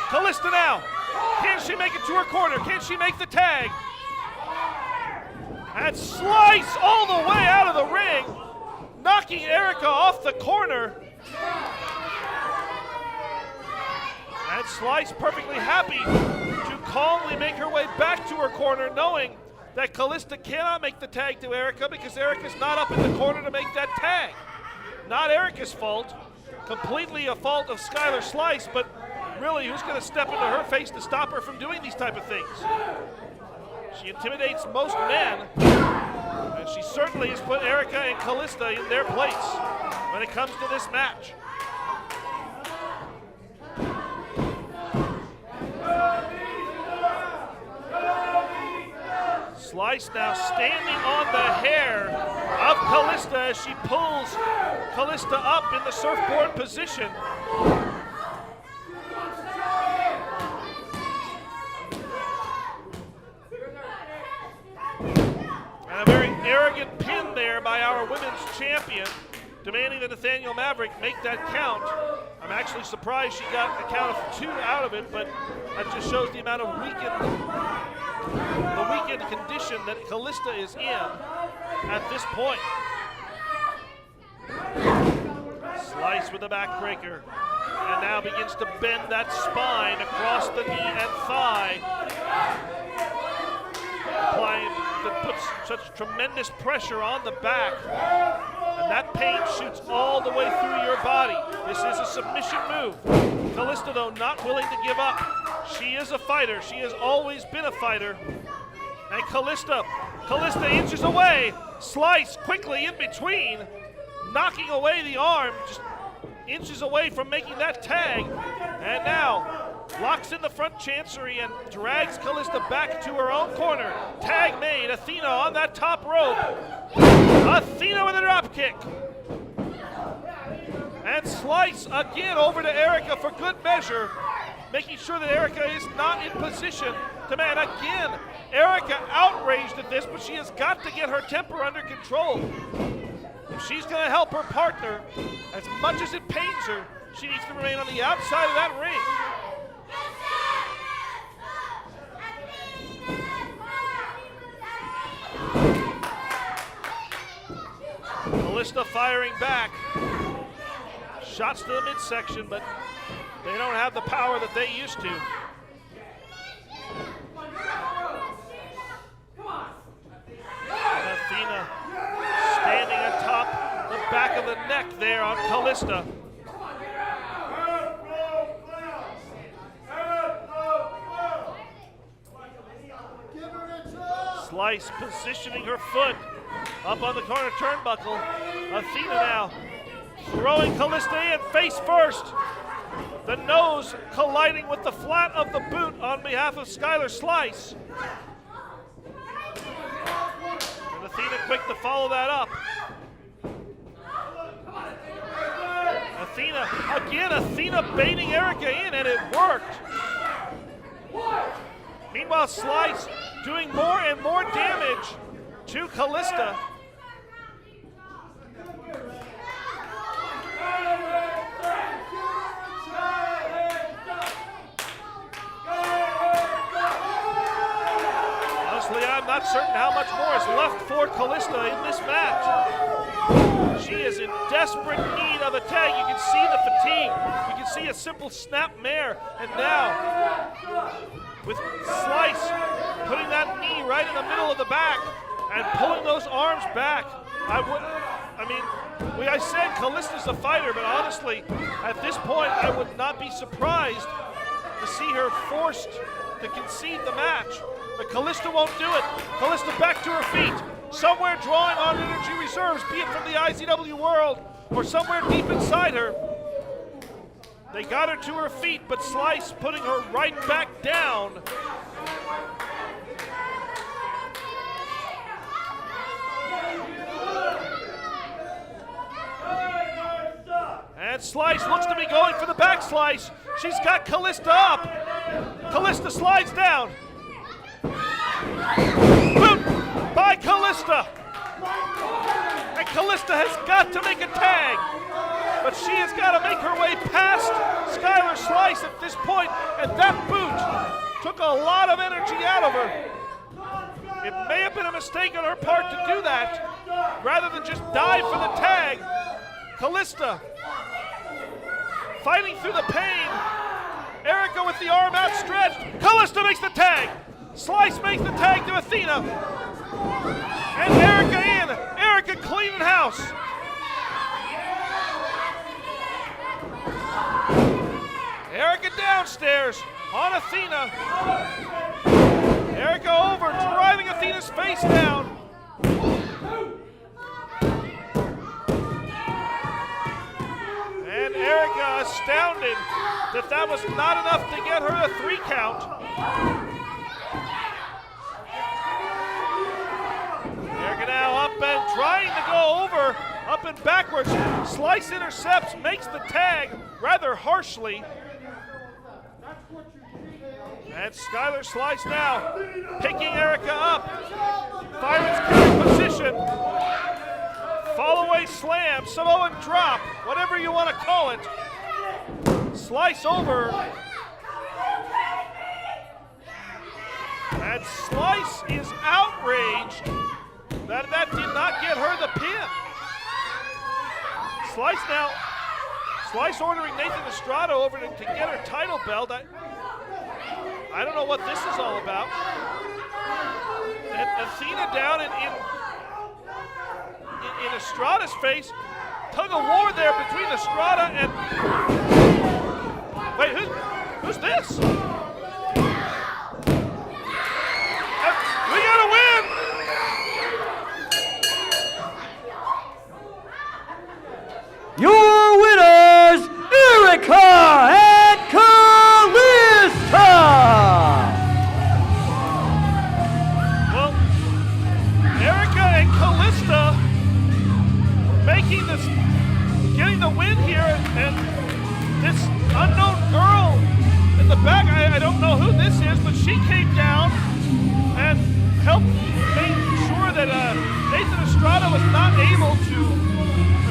Callista now. Can she make it to her corner? Can she make the tag? And Slice all the way out of the ring, knocking Erica off the corner. And Slice perfectly happy to calmly make her way back to her corner, knowing that Callista cannot make the tag to Erica because Erica's not up in the corner to make that tag. Not Erica's fault. Completely a fault of Skylar Slice, but really, who's going to step into her face to stop her from doing these type of things? She intimidates most men, and she certainly has put Erica and Callista in their place when it comes to this match. Slice now standing on the hair of Callista as she pulls Callista up in the surfboard position. And a very arrogant pin there by our women's champion, demanding that Nathaniel Maverick make that count. I'm actually surprised she got a count of 2 out of it, but that just shows the amount of weakened condition that Callista is in at this point. Slice with a backbreaker, and now begins to bend that spine across the knee and thigh, applying that puts such tremendous pressure on the back, and that pain shoots all the way through your body. This is a submission move. Callista, though, not willing to give up. She is a fighter. She has always been a fighter. And Callista inches away. Slice quickly in between, knocking away the arm, just inches away from making that tag. And now locks in the front chancery and drags Callista back to her own corner. Tag made. Athena on that top rope. Athena with a drop kick. And Slice again over to Erica for good measure, making sure that Erica is not in position to man. Again, Erica outraged at this, but she has got to get her temper under control. If she's going to help her partner, as much as it pains her, she needs to remain on the outside of that ring. Callista firing back. Shots to the midsection, but they don't have the power that they used to. And Athena standing atop the back of the neck there on Callista. Slice positioning her foot up on the corner turnbuckle. Athena now throwing Callista in face first. The nose colliding with the flat of the boot on behalf of Skylar Slice. And Athena quick to follow that up. Athena, again, Athena baiting Erica in, and it worked. Meanwhile, Slice doing more and more damage to Callista. Honestly, I'm not certain how much more is left for Callista in this match. She is in desperate need of a tag. You can see the fatigue. You can see a simple snap mare. And now, with Slice putting that knee right in the middle of the back and pulling those arms back, I said Callista's a fighter, but honestly, at this point, I would not be surprised to see her forced to concede the match. But Callista won't do it. Callista back to her feet, somewhere drawing on energy reserves, be it from the IZW world or somewhere deep inside her. They got her to her feet, but Slice putting her right back down. And Slice looks to be going for the back slice. She's got Callista up. Callista slides down. Boot by Callista. And Callista has got to make a tag. But she has got to make her way past Skylar Slice at this point, and that boot took a lot of energy out of her. It may have been a mistake on her part to do that, rather than just dive for the tag. Callista fighting through the pain. Erica with the arm outstretched. Callista makes the tag. Slice makes the tag to Athena. And Erica in. Erica cleaning house. Erica downstairs on Athena. Erica over, driving Athena's face down. And Erica astounded that was not enough to get her a 3 count. Erica now up and trying to go over, up and backwards. Slice intercepts, makes the tag rather harshly. And Skylar Slice now picking Erica up. Fireman's carry position. Fall away slam, Samoan drop, whatever you want to call it. Slice over. And Slice is outraged that did not get her the pin. Slice ordering Nathan Estrada over to get her title belt. I don't know what this is all about. And Athena down in Estrada's face. Tug of war there between Estrada and... Wait, who's this? We gotta win! Your winners, Erica and Callista! Well, Erica and Callista getting the win here, and this unknown girl in the back, I don't know who this is, but she came down and helped make sure that Nathan Estrada was not able to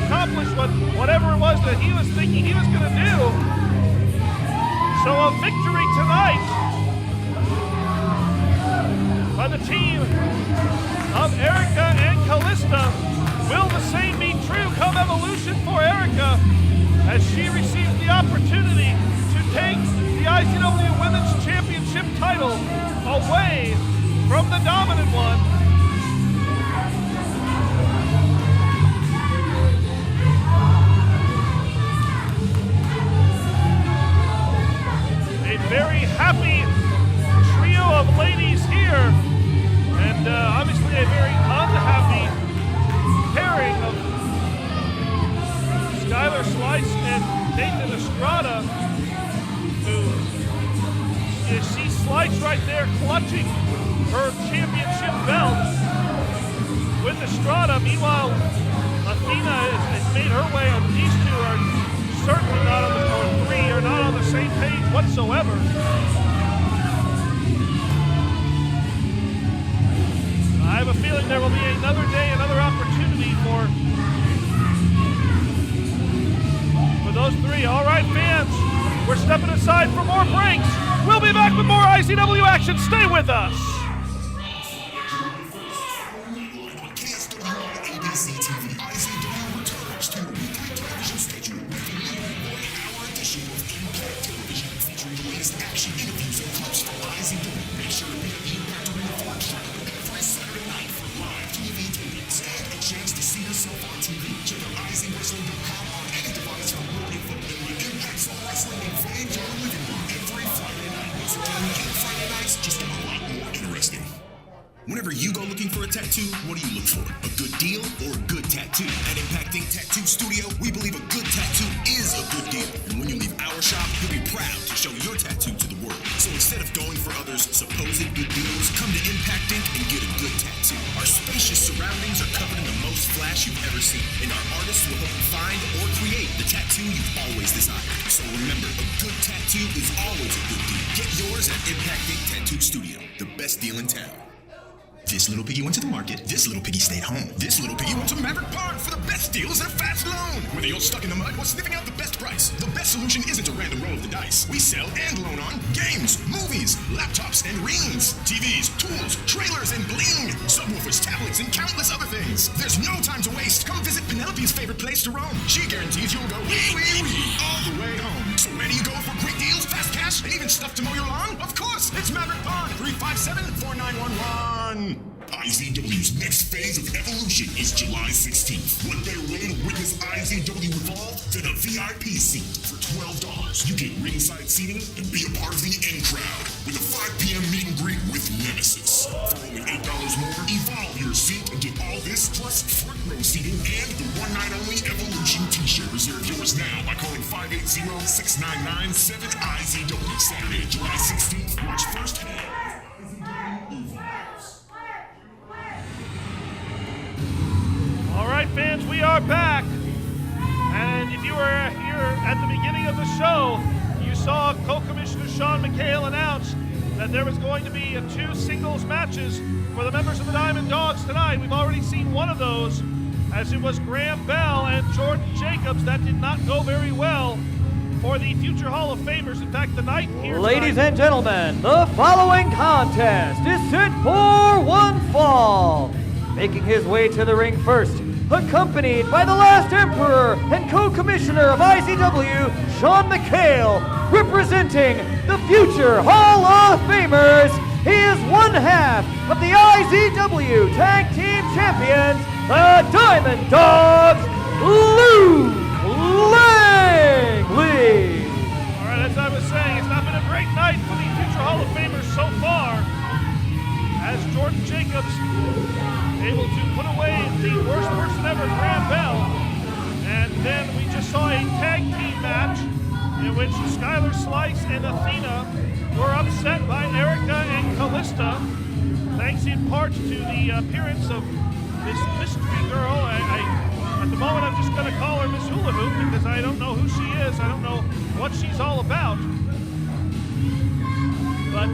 accomplish whatever it was that he was thinking he was going to do. So a victory tonight by the team of Erica and Callista. Will the same be true come Evolution for Erica as she receives the opportunity to take the IZW Women's Championship title away from the dominant one? A very happy trio of ladies here, and obviously a very unhappy pairing of Skylar Slice and Nathan Estrada, who you see Slice right there clutching her championship belt with Estrada. Meanwhile, Athena has made her way up. These two are certainly not on the, or three are not on the same page whatsoever. I have a feeling there will be another day, another opportunity for those three. All right, fans, we're stepping aside for more breaks. We'll be back with more IZW action. Stay with us. ABC TV, IZW returns to a weekly television schedule with a new 1-hour edition of Impact Television, featuring the latest action, interviews, and clips from IZW. Make sure to be at the Impact Arena for every Saturday night for live TV tapings and a chance to see yourself on TV. Check out IZWrestling.com on any device for more info and the Impact Pro Wrestling invade your living room every Friday night. Once again, keep Friday nights just a lot more interesting. Whenever you go looking for a tattoo, what do you look for? A good deal or a good tattoo? At Impact Ink Tattoo Studio, we believe a good tattoo is a good deal. And when you leave our shop, you'll be proud to show your tattoo to the world. So instead of going for others' supposed good deals, come to Impact Ink and get a good tattoo. Our spacious surroundings are covered in the most flash you've ever seen. And our artists will help you find or create the tattoo you've always desired. So remember, a good tattoo is always a good deal. Get yours at Impact Ink Tattoo Studio, the best deal in town. This little piggy went to the market. This little piggy stayed home. This little piggy went to Maverick Park for the best deals and a fast loan. Whether you're stuck in the mud or sniffing out the best price, the best solution isn't a random roll of the dice. We sell and loan on games, movies, laptops, and rings, TVs, tools, trailers, and bling, subwoofers, tablets, and countless other things. There's no time to waste. Come visit Penelope's favorite place to roam. She guarantees you'll go wee all the way home. So where do you go for great deals, fast cash, and even stuff to mow your lawn? Of course, it's Maverick Park, 357-4911. IZW's next phase of evolution is July 16th. One better way to witness IZW evolve than a VIP seat. For $12, you get ringside seating and be a part of the in crowd with a 5 p.m. meet and greet with Nemesis. For only $8 more, evolve your seat and get all this plus front row seating and the one night only Evolution t-shirt. Reserve yours now by calling 580-6997-IZW. Saturday, July 16th, March 1st. All right, fans, we are back. And if you were here at the beginning of the show, you saw Co-Commissioner Sean McHale announce that there was going to be 2 singles matches for the members of the Diamond Dogs tonight. We've already seen one of those, as it was Graham Bell and Jordan Jacobs. That did not go very well for the future Hall of Famers. In fact, the night here Ladies tonight, and gentlemen, the following contest is set for one fall. Making his way to the ring first, accompanied by the last Emperor and Co-Commissioner of IZW, Sean McHale, representing the future Hall of Famers. He is one half of the IZW Tag Team Champions, the Diamond Dogs, Luke Langley. all right, as I was saying, it's not been a great night for the future Hall of Famers so far, as Jordan Jacobs able to put away the worst person ever, Graham Bell. And then we just saw a tag team match in which Skylar Slice and Athena were upset by Erica and Callista, thanks in part to the appearance of this mystery girl. At the moment, I'm just going to call her Miss Hula Hoop because I don't know who she is. I don't know what she's all about. But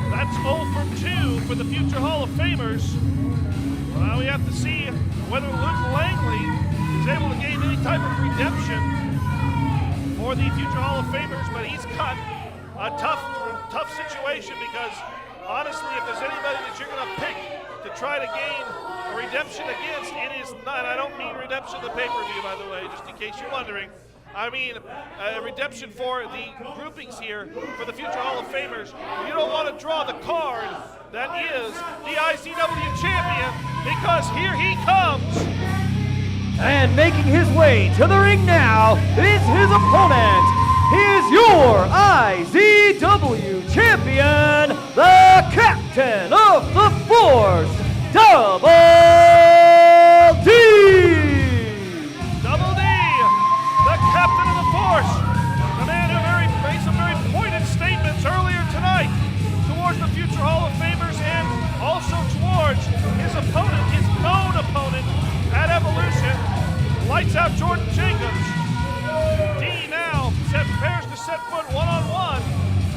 that's 0 for 2 for the future Hall of Famers. Well, now we have to see whether Luke Langley is able to gain any type of redemption for the future Hall of Famers, but he's got a tough situation because, honestly, if there's anybody that you're going to pick to try to gain a redemption against, it is not. I don't mean redemption of the pay-per-view, by the way, just in case you're wondering. I mean, redemption for the groupings here for the future Hall of Famers. You don't want to draw the card that is the IZW champion, because here he comes. And making his way to the ring now is his opponent. He is your IZW champion, the captain of the Force, Double D. Double D, the captain of the Force, the man who made some very pointed statements earlier tonight towards the future Hall of Famers and also towards his opponent, his known opponent at Evolution. Lights out Jordan Jacobs. D now prepares to set foot one-on-one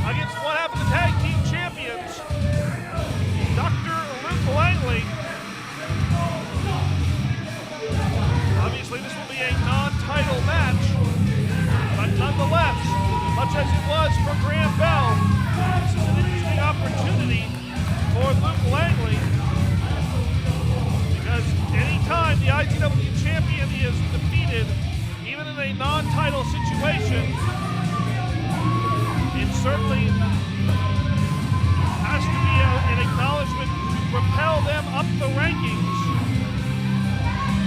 against one half of the tag team champions, Dr. Luke Langley. Obviously, this will be a non-title match, but nonetheless, much as it was for Graham Bell, this is an interesting opportunity for Luke Langley, because anytime the IZW champion is defeated, even in a non-title situation, it certainly has to be an acknowledgement to propel them up the rankings.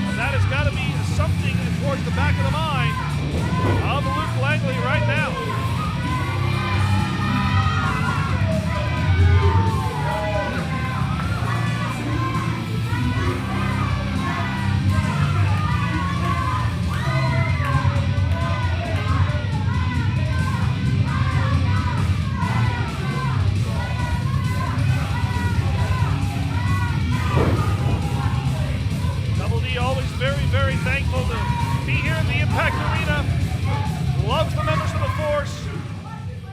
And that has got to be something towards the back of the mind of Luke Langley right now. Very thankful to be here in the Impact Arena. Loves the members of the Force,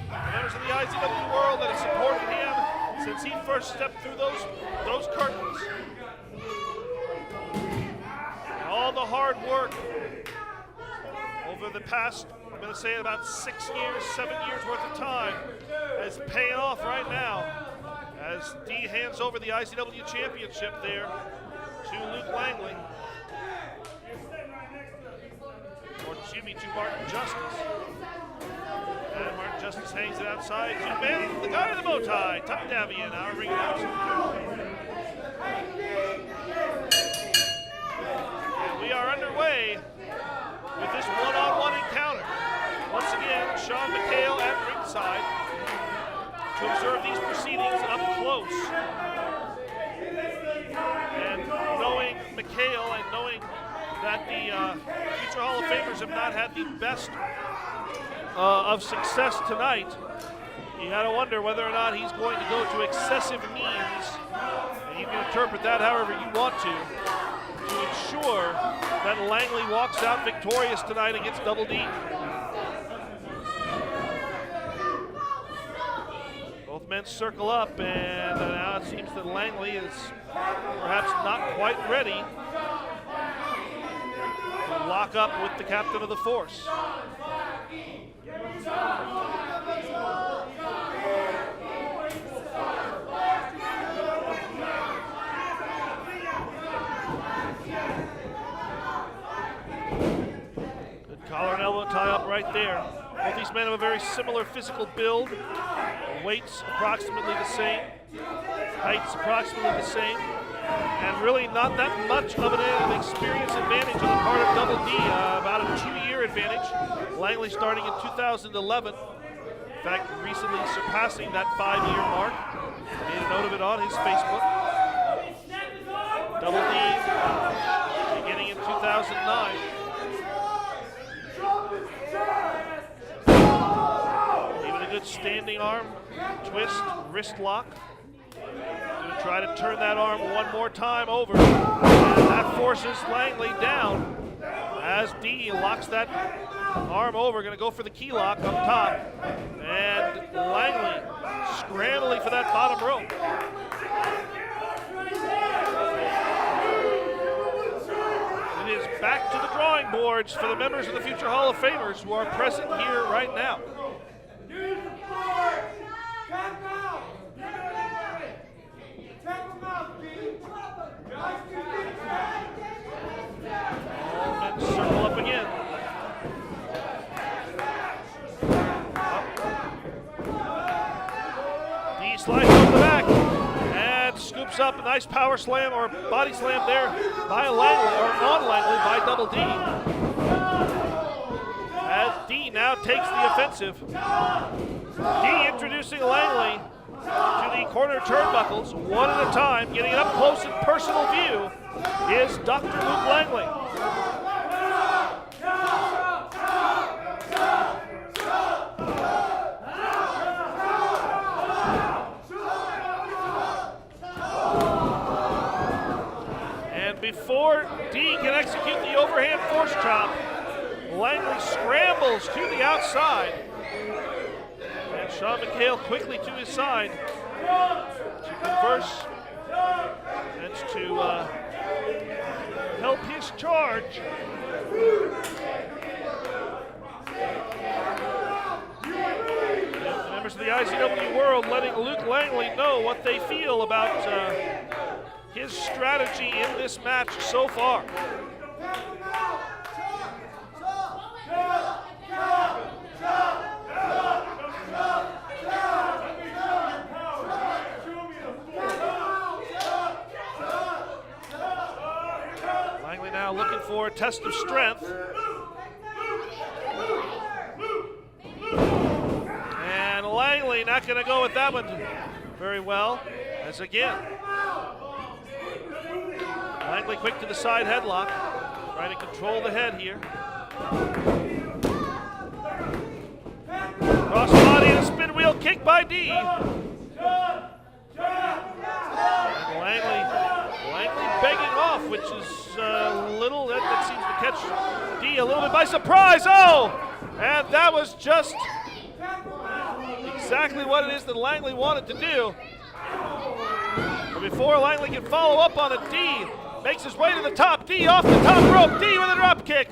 the members of the IZW world that have supported him since he first stepped through those curtains. And all the hard work over the past, I'm going to say about 6 years, 7 years worth of time is paying off right now as D hands over the IZW championship there to Luke Langley. Or excuse me, to Martin Justice. And Martin Justice hangs it outside to Ben, the guy in the bow tie, Tom Davian, our ring announcer. And we are underway with this one-on-one encounter. Once again, Sean McHale at ringside to observe these proceedings up close. And knowing McHale and knowing that the future Hall of Famers have not had the best of success tonight, you got to wonder whether or not he's going to go to excessive means, and you can interpret that however you want to ensure that Langley walks out victorious tonight against Double D. Both men circle up, and now it seems that Langley is perhaps not quite ready to lock up with the captain of the Force. Good collar and elbow tie up right there. Both these men have a very similar physical build. Weights approximately the same. Heights approximately the same. And really not that much of an experience advantage on the part of Double D, about a 2-year advantage. Langley starting in 2011. In fact, recently surpassing that 5-year mark. Made a note of it on his Facebook. Double D beginning in 2009. Even a good standing arm twist, wrist lock. Going to try to turn that arm one more time over. And that forces Langley down as D locks that arm over. Going to go for the key lock up top. And Langley scrambling for that bottom rope. It is back to the drawing boards for the members of the future Hall of Famers who are present here right now. And circle up again. D slides off the back and scoops up a nice power slam or body slam there by Langley, or on Langley by Double D. As D now takes the offensive. D introducing Langley to the corner turnbuckles one at a time, getting it up close and personal view is Dr. Luke Langley. And before D D can execute the overhand force chop. Langley scrambles to the outside. And Sean McHale quickly to his side to converse and to help his charge. The members of the IZW world letting Luke Langley know what they feel about his strategy in this match so far. Langley now looking for a test of strength. And Langley not going to go with that one very well, as again, Langley quick to the side headlock, trying to control the head here. Cross body and a spin wheel kick by D. And Langley begging off, which is a little, that seems to catch D a little bit by surprise. Oh! And that was just exactly what it is that Langley wanted to do. But before Langley can follow up on it, D makes his way to the top. D off the top rope. D with a drop kick.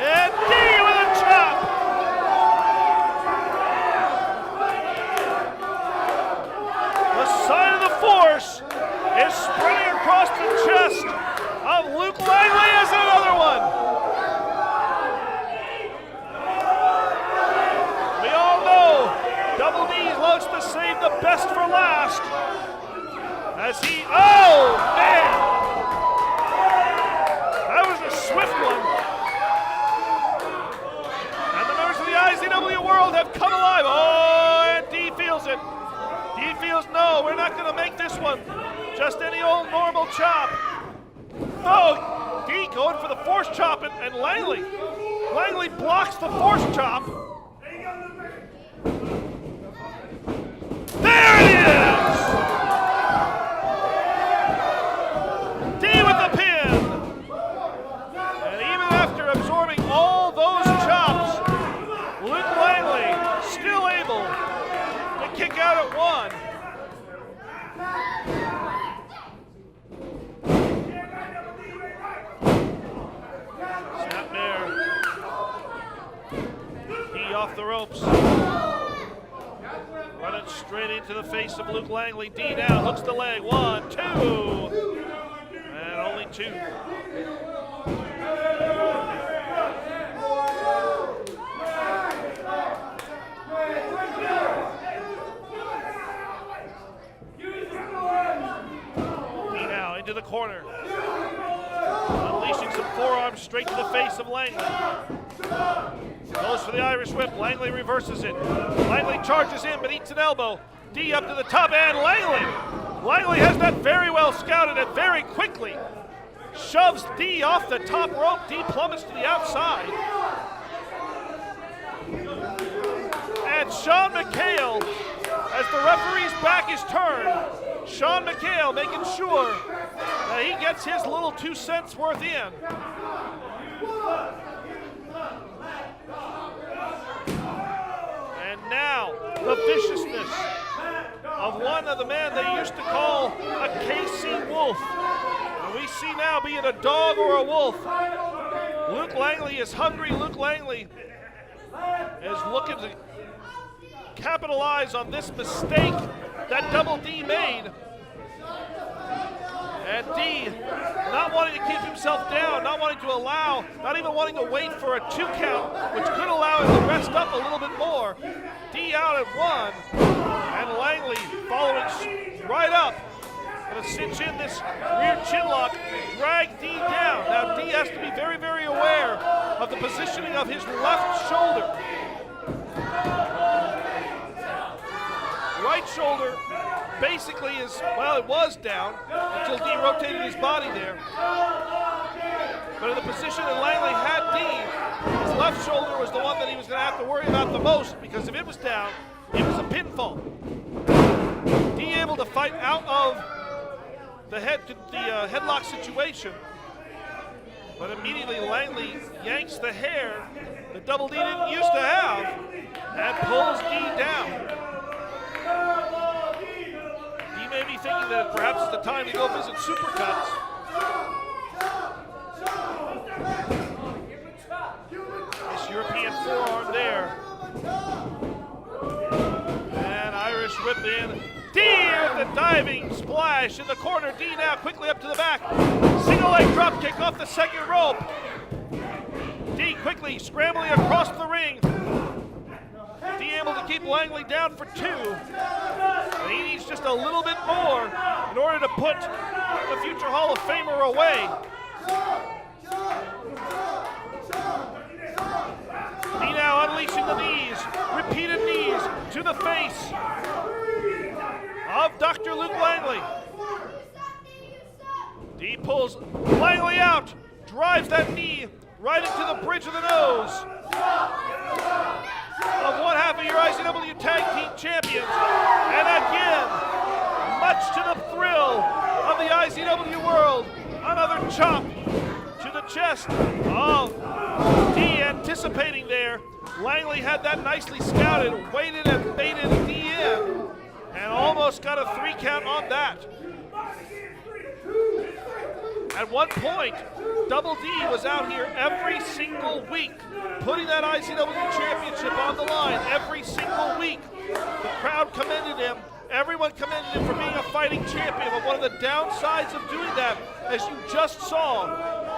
And D with a chop. The sign of the force is spreading across the chest of Luke Langley as another one. We all know Double D loves to save the best for last. As he, oh man! That was a swift one. And the members of the IZW world have come alive. Oh, and D feels it. D feels, no, we're not going to make this one just any old normal chop. No, D going for the force chop, and Langley blocks the force chop. There it is! D with the pin. And even after absorbing all those chops, Luke Langley still able to kick out at one. Snapmare. D off the ropes. Running straight into the face of Luke Langley. D now hooks the leg. 1, 2. And only 2. D now into the corner. Unleashing some forearms straight to the face of Langley. Goes for the Irish whip. Langley reverses it. Langley charges in but eats an elbow. D up to the top, and Langley has that very well scouted and very quickly shoves D off the top rope. D plummets to the outside. And Sean McHale, as the referee's back is turned, Sean McHale making sure that he gets his little 2 cents worth in. And now, the viciousness of one of the men they used to call a KC Wolf. And we see now, be it a dog or a wolf, Luke Langley is hungry. Luke Langley is looking to capitalize on this mistake that Double D made. And D not wanting to keep himself down, not wanting to allow, not even wanting to wait for a 2 count, which could allow him to rest up a little bit more. D out at 1, and Langley following right up. Gonna cinch in this rear chin lock, drag D down. Now D has to be very, very aware of the positioning of his left shoulder. Right shoulder basically is, well, it was down until D rotated his body there. But in the position that Langley had D, his left left shoulder was the one that he was going to have to worry about the most, because if it was down, it was a pinfall. Dee able to fight out of the headlock situation, but immediately Langley yanks the hair that Double D didn't used to have and pulls Dee down. Dee may be thinking that perhaps it's the time to go visit Supercuts. This European forearm there. And Irish whip in. Dee with the diving splash in the corner. Dee now quickly up to the back. Single leg drop kick off the second rope. Dee quickly scrambling across the ring. Dee able to keep Langley down for 2. And he needs just a little bit more in order to put the future Hall of Famer away. Dee now unleashing the knees, repeated knees to the face of Dr. Luke Langley. Dee pulls Langley out, drives that knee right into the bridge of the nose of one half of your IZW Tag Team Champions. And again, much to the thrill of the IZW world, another chop to the chest of Dee, anticipating there. Langley had that nicely scouted, waited and baited Dee in, and almost got a 3 count on that. At one point, Double D was out here every single week, putting that IZW Championship on the line every single week. The crowd commended him. Everyone commended him for being a fighting champion, but one of the downsides of doing that, as you just saw,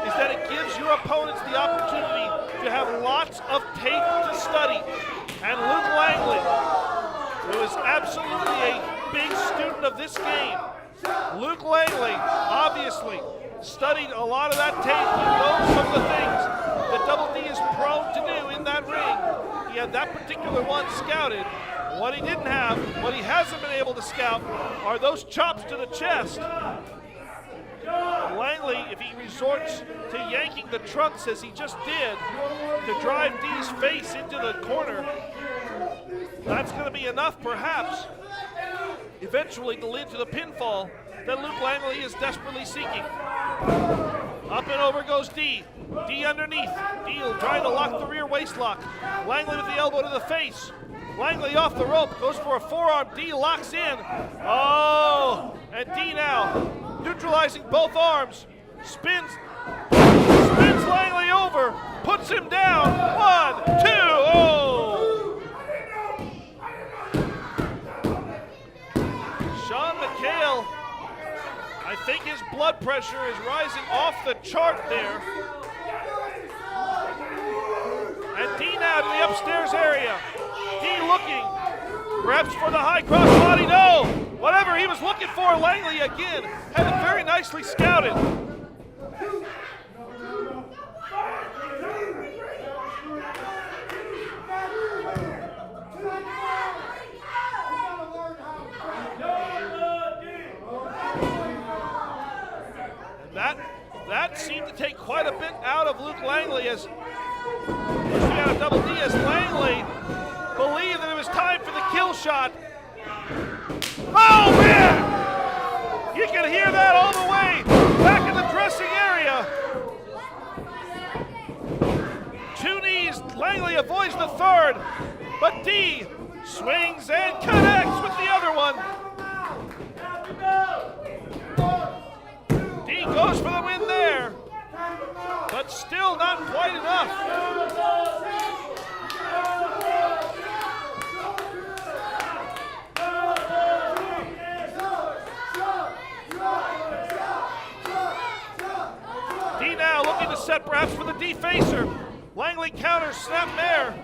is that it gives your opponents the opportunity to have lots of tape to study. And Luke Langley, who is absolutely a big student of this game, Luke Langley obviously studied a lot of that tape. He knows some of the things that Double D is prone to do in that ring. He had that particular one scouted. What he didn't have, what he hasn't been able to scout, are those chops to the chest. Langley, if he resorts to yanking the trunks as he just did to drive Dee's face into the corner, that's going to be enough perhaps eventually to lead to the pinfall that Luke Langley is desperately seeking. Up and over goes Dee. Dee underneath. Dee trying to lock the rear waist lock. Langley with the elbow to the face. Langley off the rope, goes for a forearm. Dee locks in. Oh, and Dee now neutralizing both arms. Spins Langley over, puts him down. 1, 2, oh! Sean McHale, I think his blood pressure is rising off the chart there. And Dee now to the upstairs area. Dee looking, perhaps for the high cross body. No! Whatever he was looking for, Langley again had it very nicely scouted. That seemed to take quite a bit out of Luke Langley as we got a Double D as Langley believed that it was time for the kill shot. Oh man! You can hear that all the way back in the dressing area. 2 knees, Langley avoids the third, but Dee swings and connects with the other one. Dee goes for the win there, but still not quite enough. Dee now looking to set perhaps for the defacer. Langley counters, snap mare.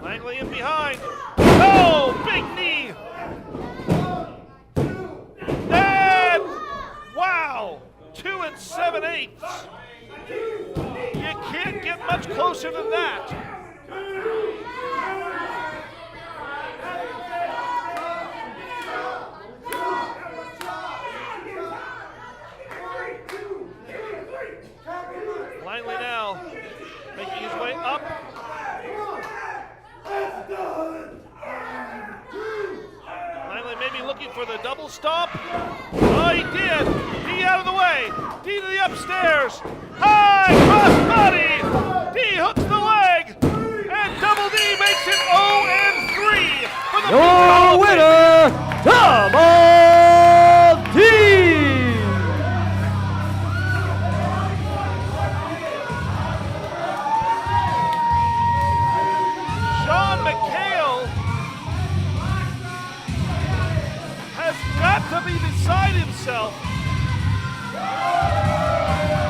Langley in behind. Oh, big knee. And wow, 2 7/8. You can't get much closer than that. Langley now making his for the double stomp. Oh, he did. D out of the way. D to the upstairs. High cross body. D hooks the leg. And Double D makes it 0-3 for the Your winner, Double D! Sean McHale has got to be beside himself,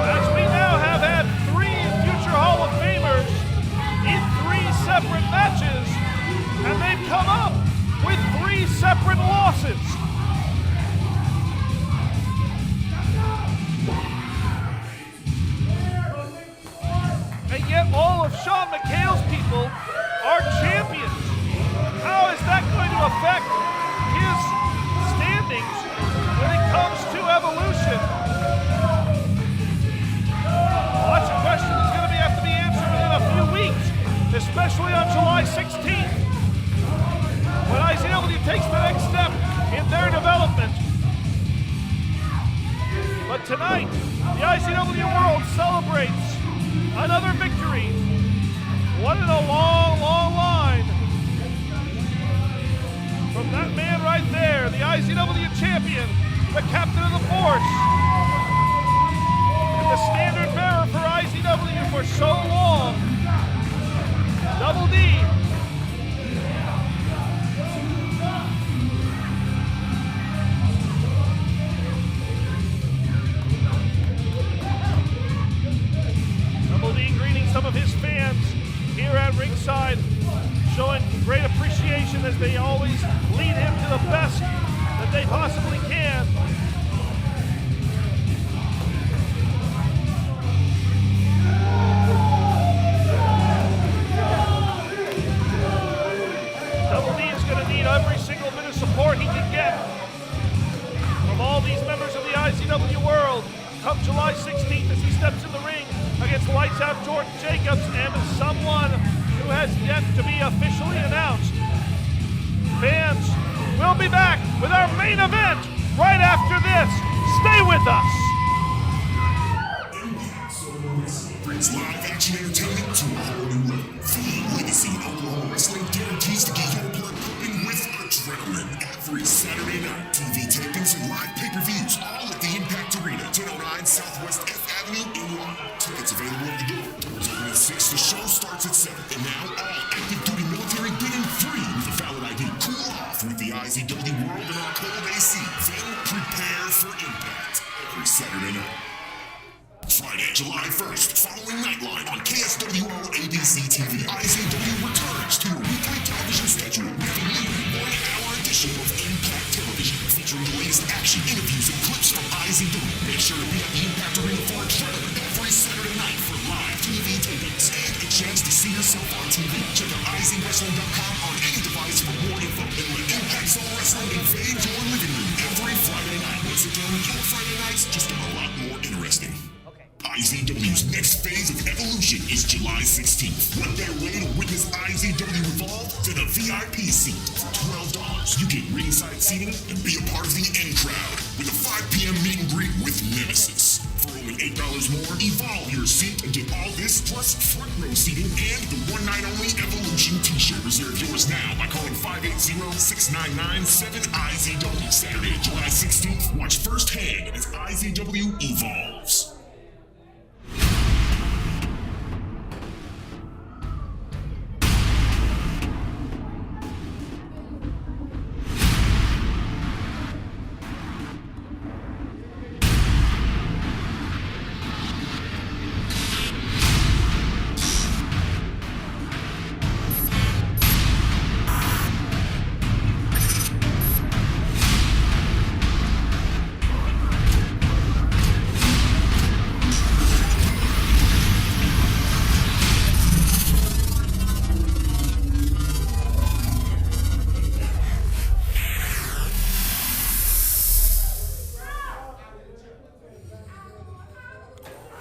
as we now have had 3 future Hall of Famers in 3 separate matches, and they've come up with 3 separate losses. And yet all of Sean McHale's people are champions. How is that going to affect his standings when it comes to Evolution? Well, that's a question that's going to have to be answered within a few weeks, especially on July 16th, when IZW takes the next step in their development. But tonight, the IZW world celebrates another victory. One in a long, long line. From that man right there, the IZW champion, the captain of the force, and the standard bearer for IZW for so long, Double D. Double D greeting some of his fans here at ringside, showing great appreciation as they always lead him to the best that they possibly can. Double D is going to need every single bit of support he can get from all these members of the IZW world come July 16th as he steps in the ring against Lights Out Jordan Jacobs and someone who has yet to be officially announced. Fans, we'll be back with our main event right after this. Stay with us. Brings live action entertainment to a whole new level. The legacy in Oklahoma wrestling guarantees to get your blood pumping with Adrenaline. Every Saturday night, TV tapings and live pay-per-views, all at the Impact Arena, 1009 Southwest F Avenue in Lawton. Tickets available at the door. Doors open at 6. The show starts at 7. And now, all active duty military get in free with a valid ID. Cool off with the IZW World and our cold AC. Then prepare for Impact every Saturday night. Friday, July 1st, following Nightline on KSWO ABC TV. IZW returns to a weekly television schedule with the new 1-hour edition of Impact Television, featuring the latest action, interviews, and clips from IZW. Make sure to be at the Impact Arena for Adrenaline every Saturday night for live TV tapings and a chance to see yourself on TV. Check out IZWrestling.com on any device for more info. And let Impact Soul Wrestling invade your living room every Friday night. Once again, your Friday nights just got a lot more interesting. IZW's next phase of evolution is July 16th. What better way to witness IZW evolve than a VIP seat? For $12, you get ringside seating and be a part of the end crowd with a 5 p.m. meet and greet with Nemesis. For only $8 more, evolve your seat and get all this plus front row seating and the one-night-only Evolution t-shirt. Reserve yours now by calling 580-6997-IZW. Saturday, July 16th, watch firsthand as IZW evolves.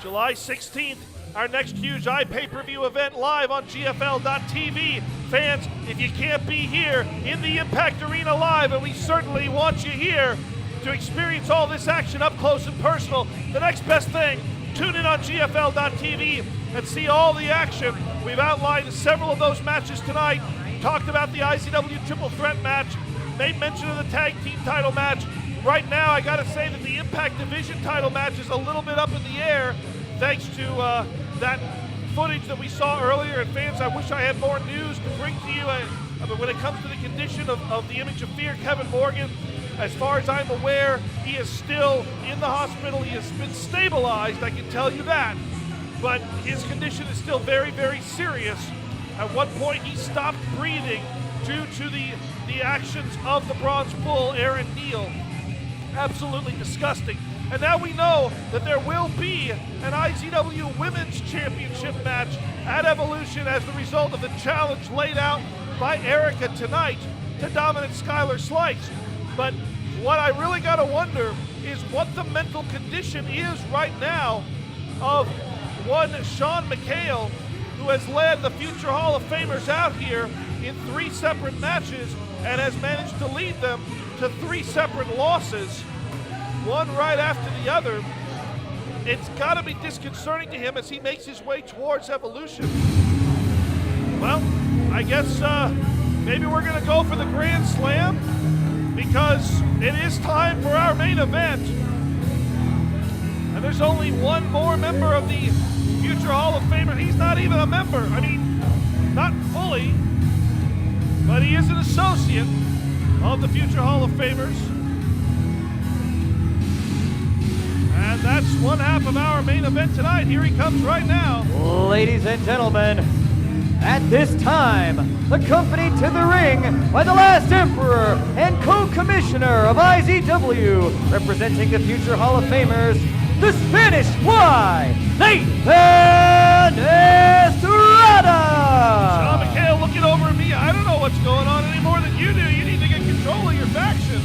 July 16th, our next huge pay-per-view event live on GFL.TV. Fans, if you can't be here in the Impact Arena live, and we certainly want you here to experience all this action up close and personal, the next best thing, tune in on GFL.TV and see all the action. We've outlined several of those matches tonight, talked about the IZW Triple Threat match, made mention of the tag team title match. Right now, I gotta say that the Impact Division title match is a little bit up in the air, thanks to that footage that we saw earlier. And fans, I wish I had more news to bring to you. But when it comes to the condition of the Image of Fear, Kevin Morgan, as far as I'm aware, he is still in the hospital. He has been stabilized, I can tell you that. But his condition is still very, very serious. At one point, he stopped breathing due to the actions of the Bronze Bull, Aaron Neal. Absolutely disgusting. And now we know that there will be an IZW Women's Championship match at Evolution as the result of the challenge laid out by Erica tonight to dominant Skylar Slice. But what I really got to wonder is what the mental condition is right now of one Sean McHale, who has led the future Hall of Famers out here in 3 separate matches and has managed to lead them to 3 separate losses, one right after the other. It's got to be disconcerting to him as he makes his way towards Evolution. Well, I guess maybe we're going to go for the Grand Slam, because it is time for our main event. And there's only one more member of the future Hall of Famer. He's not even a member. I mean, not fully, but he is an associate of the future Hall of Famers. And that's one half of our main event tonight. Here he comes right now. Ladies and gentlemen, at this time, accompanied to the ring by the last Emperor and co-commissioner of IZW, representing the future Hall of Famers, the Spanish Fly, Nathan Estrada! Sean McHale looking over at me. I don't know what's going on any more than you do. You need to get control of your faction.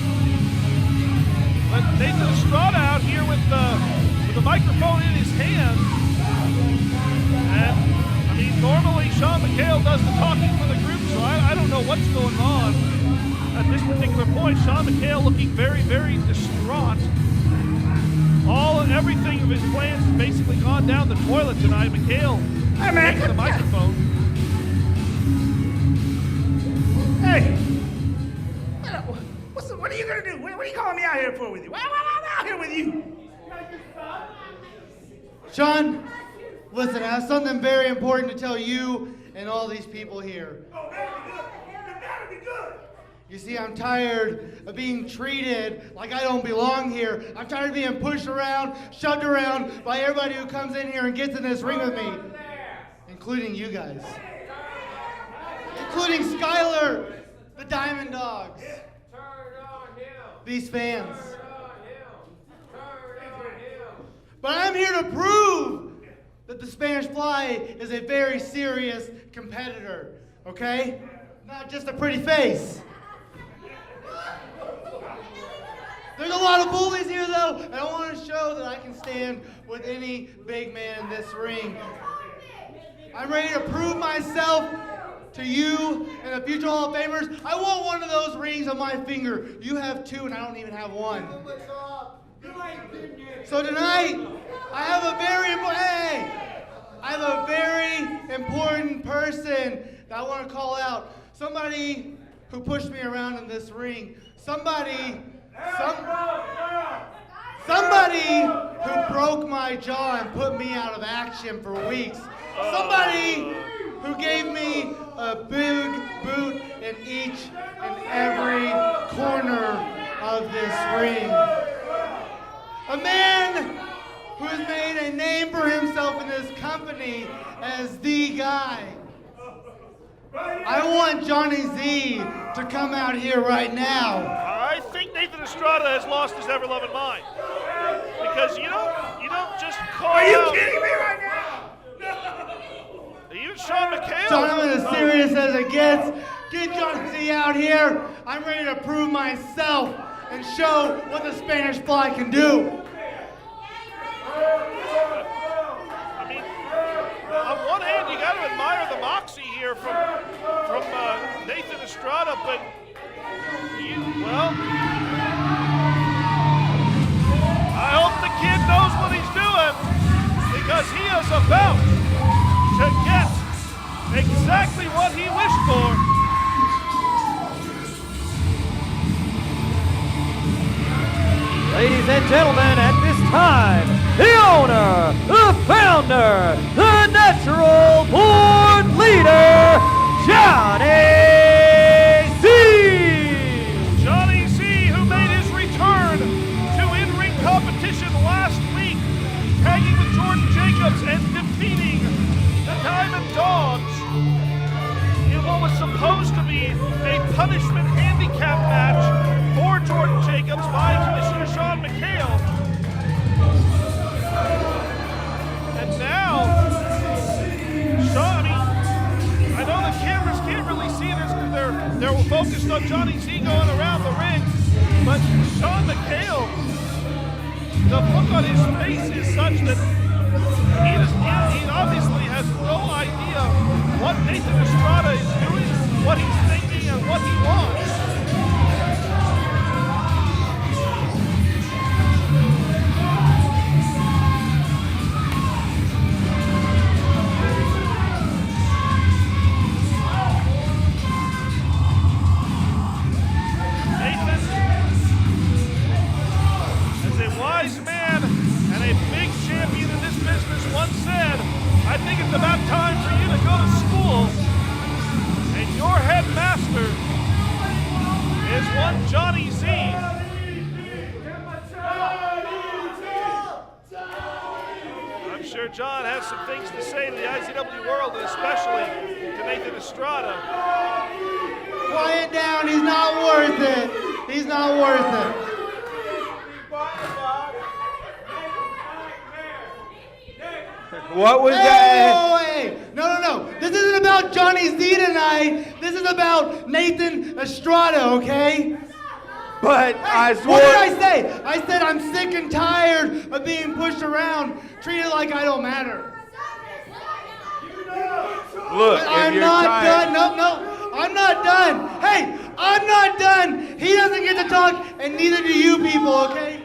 But Nathan Estrada out here with the microphone in his hand. And I mean, normally Sean McHale does the talking for the group, so I don't know what's going on at this particular point. Sean McHale looking very, very distraught. Everything of his plans has basically gone down the toilet tonight. McHale takes the microphone. Hey, what are you gonna do? What are you calling me out here for with you? Why am I out here with you? Sean, listen, I have something very important to tell you and all these people here. Oh, that'd be good. That'd be good. You see, I'm tired of being treated like I don't belong here. I'm tired of being pushed around, shoved around by everybody who comes in here and gets in this ring with me. Including you guys. Including Skylar, the Diamond Dogs. These fans. But I'm here to prove that the Spanish Fly is a very serious competitor, okay? Not just a pretty face. There's a lot of bullies here, though, and I want to show that I can stand with any big man in this ring. I'm ready to prove myself to you and the future Hall of Famers. I want one of those rings on my finger. You have 2, and I don't even have 1. So tonight, I have a very important person that I want to call out. Somebody who pushed me around in this ring. Somebody who broke my jaw and put me out of action for weeks. Somebody who gave me a big boot in each and every corner of this ring. A man who has made a name for himself in this company as the guy. I want Johnny Z to come out here right now. I think Nathan Estrada has lost his ever-loving mind. Because you don't just call Are you out. kidding me right now? Even Sean McHale. John, I'm as serious as it gets. Get Johnny Z out here. I'm ready to prove myself and show what the Spanish Fly can do. I mean, man, you got to admire the moxie here from Nathan Estrada, but I hope the kid knows what he's doing, because he is about to get exactly what he wished for. Ladies and gentlemen, at this time, the owner, the founder, the natural born leader, Johnny Z! Johnny Z, who made his return to in-ring competition last week, tagging with Jordan Jacobs and defeating the Diamond Dogs in what was supposed to be a punishment handicap match for Jordan Jacobs by Commissioner Sean McHale. And now, Sean, I know the cameras can't really see this because they're focused on Johnny Z going around the ring, but Sean McHale, the look on his face is such that he obviously has no idea what Nathan Estrada is doing, what he's thinking, and what he wants. Wise man and a big champion in this business once said, I think it's about time for you to go to school. And your headmaster is one Johnny Z. I'm sure John has some things to say to the IZW world, and especially to Nathan Estrada. Quiet down, he's not worth it. He's not worth it. What was that? Hey, no. This isn't about Johnny Z tonight. This is about Nathan Estrada, okay? But I swore. What did I say? I said I'm sick and tired of being pushed around, treated like I don't matter. Look, But I'm not done. No, I'm not done. Hey, I'm not done. He doesn't get to talk, and neither do you people, okay?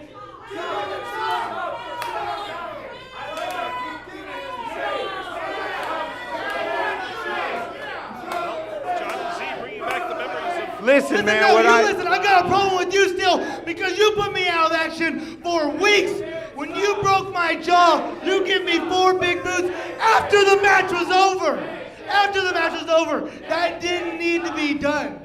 Listen, man, listen, I got a problem with you still because you put me out of action for weeks. When you broke my jaw, you give me 4 big boots after the match was over. After the match was over. That didn't need to be done.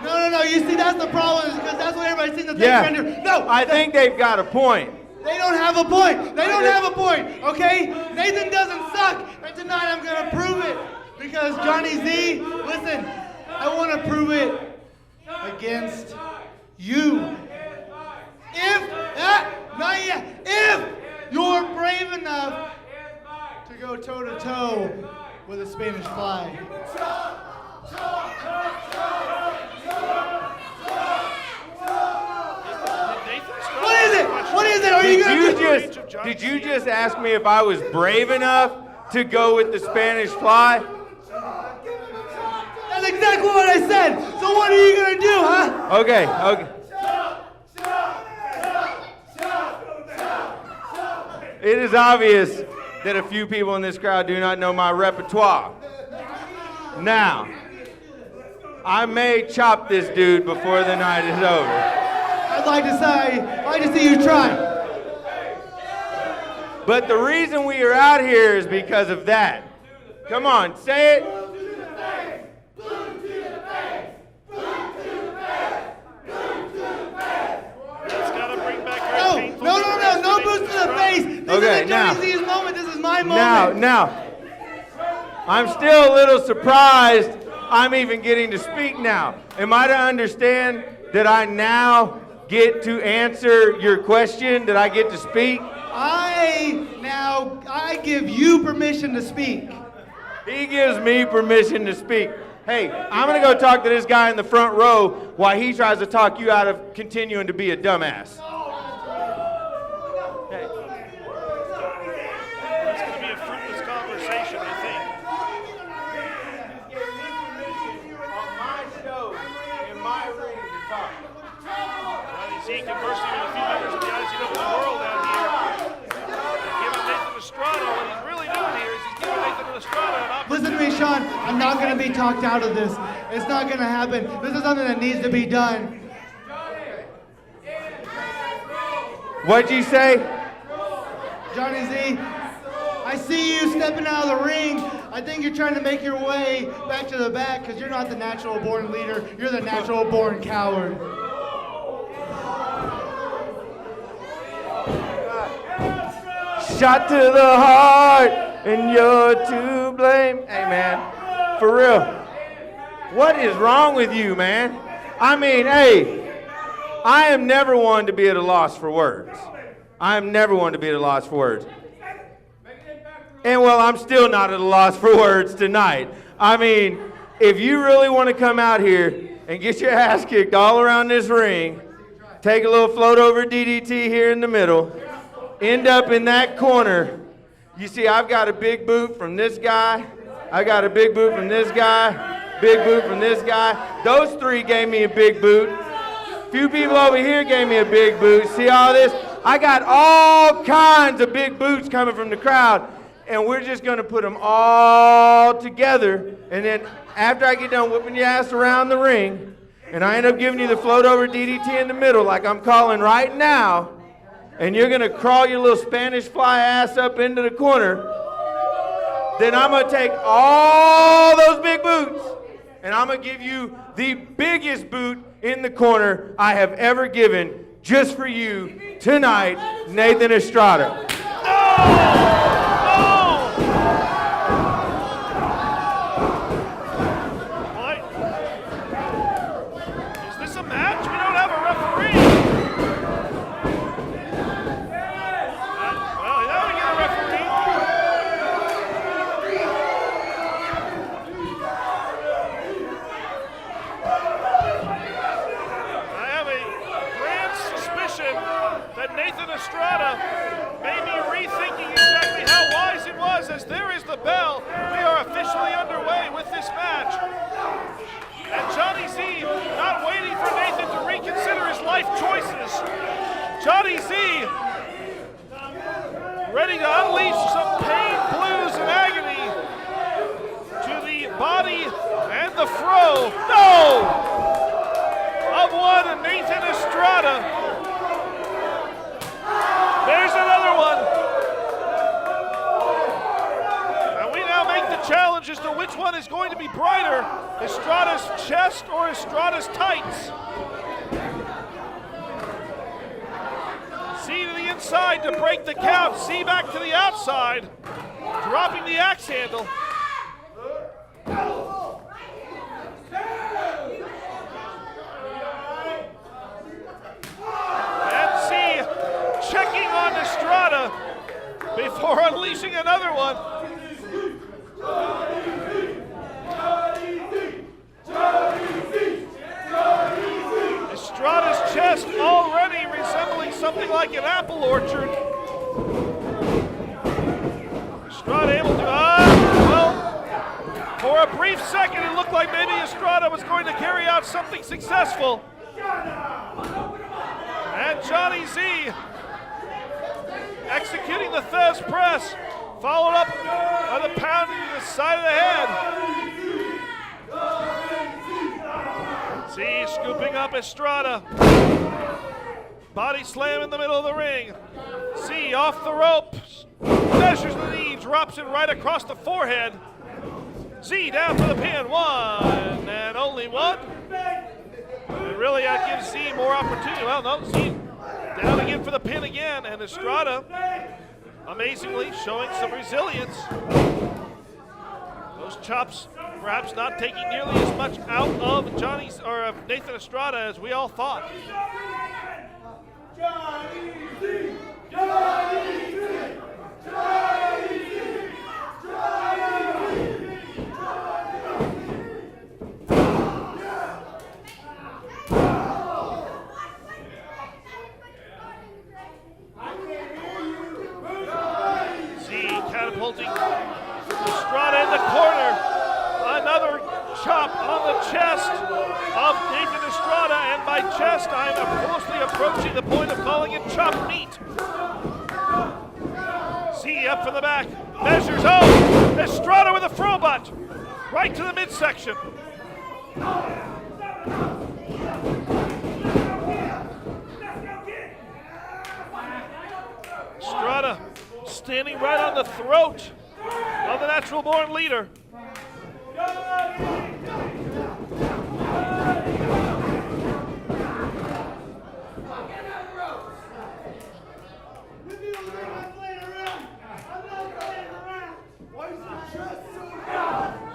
No. You see, that's the problem, is because that's what everybody's seen the thing render. No, I think they've got a point. They don't have a point. They don't have a point, okay? Nathan doesn't suck, and tonight I'm going to prove it. Because Johnny Z, listen, I want to prove it against you. If you're brave enough to go toe-to-toe with a Spanish Fly. What is it? Are you going to do? Did you just ask me if I was brave enough to go with the Spanish Fly? That's exactly what I said. So what are you going to do, huh? Okay. It is obvious that a few people in this crowd do not know my repertoire. Now, I may chop this dude before the night is over. I'd like to see you try. But the reason we are out here is because of that. Come on, say it. No boost to the face. This isn't Johnny Z's moment. This is my moment. Now, I'm still a little surprised I'm even getting to speak now. Am I to understand that I now get to answer your question? That I get to speak? I give you permission to speak. He gives me permission to speak. Hey, I'm going to go talk to this guy in the front row while he tries to talk you out of continuing to be a dumbass. Hey. That's going to be a fruitless conversation, I think. On my show, in my ring to talk. Johnny Z conversing with a few members of the IZW world out here. Giving Nathan Estrada, what he's really doing here is he's giving Nathan Estrada an opportunity. Listen to me, Sean. I'm not going to be talked out of this. It's not going to happen. This is something that needs to be done. What'd you say? Johnny Z, I see you stepping out of the ring. I think you're trying to make your way back to the back because you're not the natural born leader. You're the natural born coward. Shot to the heart, and you're to blame. Hey, man, for real. What is wrong with you, man? I mean, hey, I am never one to be at a loss for words. I am never one to be at a loss for words. And well, I'm still not at a loss for words tonight. I mean, if you really want to come out here and get your ass kicked all around this ring, take a little float over DDT here in the middle, end up in that corner. You see, I've got a big boot from this guy. I got a big boot from this guy. Big boot from this guy. Those three gave me a big boot. Few people over here gave me a big boot. See all this? I got all kinds of big boots coming from the crowd, and we're just going to put them all together, and then after I get done whipping your ass around the ring, and I end up giving you the float over DDT in the middle like I'm calling right now, and you're going to crawl your little Spanish fly ass up into the corner, then I'm going to take all those big boots, and I'm going to give you the biggest boot in the corner I have ever given just for you tonight, Nathan Estrada. What? Is this a match? We don't have a referee. Well, now we get a referee. I have a grand suspicion that Nathan Estrada may be rethinking exactly how wise it was, as there is the bell. We are officially underway with this match. And Johnny Z not waiting for Nathan to reconsider his life choices. Johnny Z ready to unleash some pain, blues, and agony to the body and the fro. No! Of one Nathan Estrada. There's another one. And we now make the challenge as to which one is going to be brighter, Estrada's chest or Estrada's tights. C to the inside to break the count. C back to the outside, dropping the axe handle. Checking on Estrada before unleashing another one. Estrada's chest already resembling something like an apple orchard. Estrada able to, well, for a brief second it looked like maybe Estrada was going to carry out something successful. And Johnny Z executing the Thesz press, followed up by the pounding to the side of the head. Z scooping up Estrada. Body slam in the middle of the ring. Z off the ropes, measures the knee, drops it right across the forehead. Z down to the pin, one and only one. And really that gives Z more opportunity. Well, no, Z down again for the pin again, and Estrada, amazingly, showing some resilience. Those chops perhaps not taking nearly as much out of Nathan Estrada as we all thought. Johnny Z! Johnny Z! Johnny Z! Johnny Z! catapulting Estrada in the corner. Another chop on the chest of Nathan Estrada, and by chest I'm closely approaching the point of calling it chopped meat. Z up from the back, measures, oh! Estrada with a throw butt, right to the midsection. Estrada standing right on the throat of the natural born leader.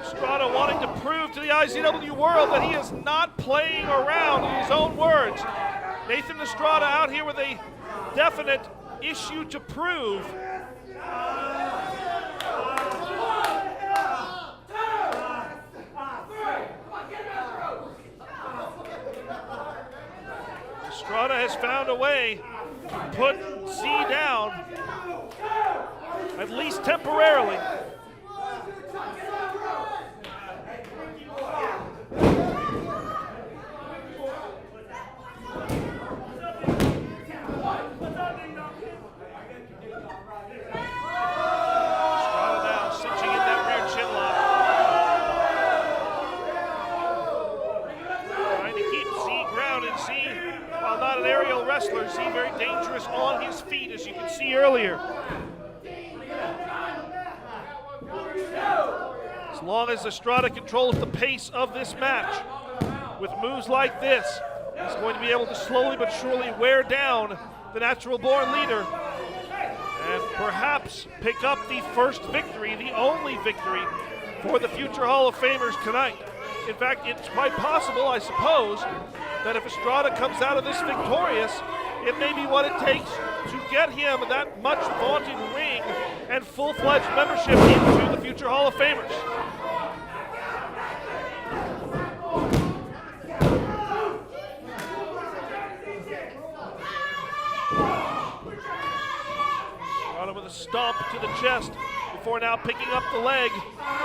Estrada wanting to prove to the IZW world that he is not playing around, in his own words. Nathan Estrada out here with a definite issue to prove. Estrada has found a way to put Z down, at least temporarily. Wrestler, Z very dangerous on his feet, as you can see earlier. As long as Estrada controls the pace of this match, with moves like this, he's going to be able to slowly but surely wear down the natural born leader and perhaps pick up the first victory, the only victory for the future Hall of Famers tonight. In fact, it's quite possible, I suppose, that if Estrada comes out of this victorious, it may be what it takes to get him that much vaunted ring and full-fledged membership into the future Hall of Famers. Estrada with a stomp to the chest before now picking up the leg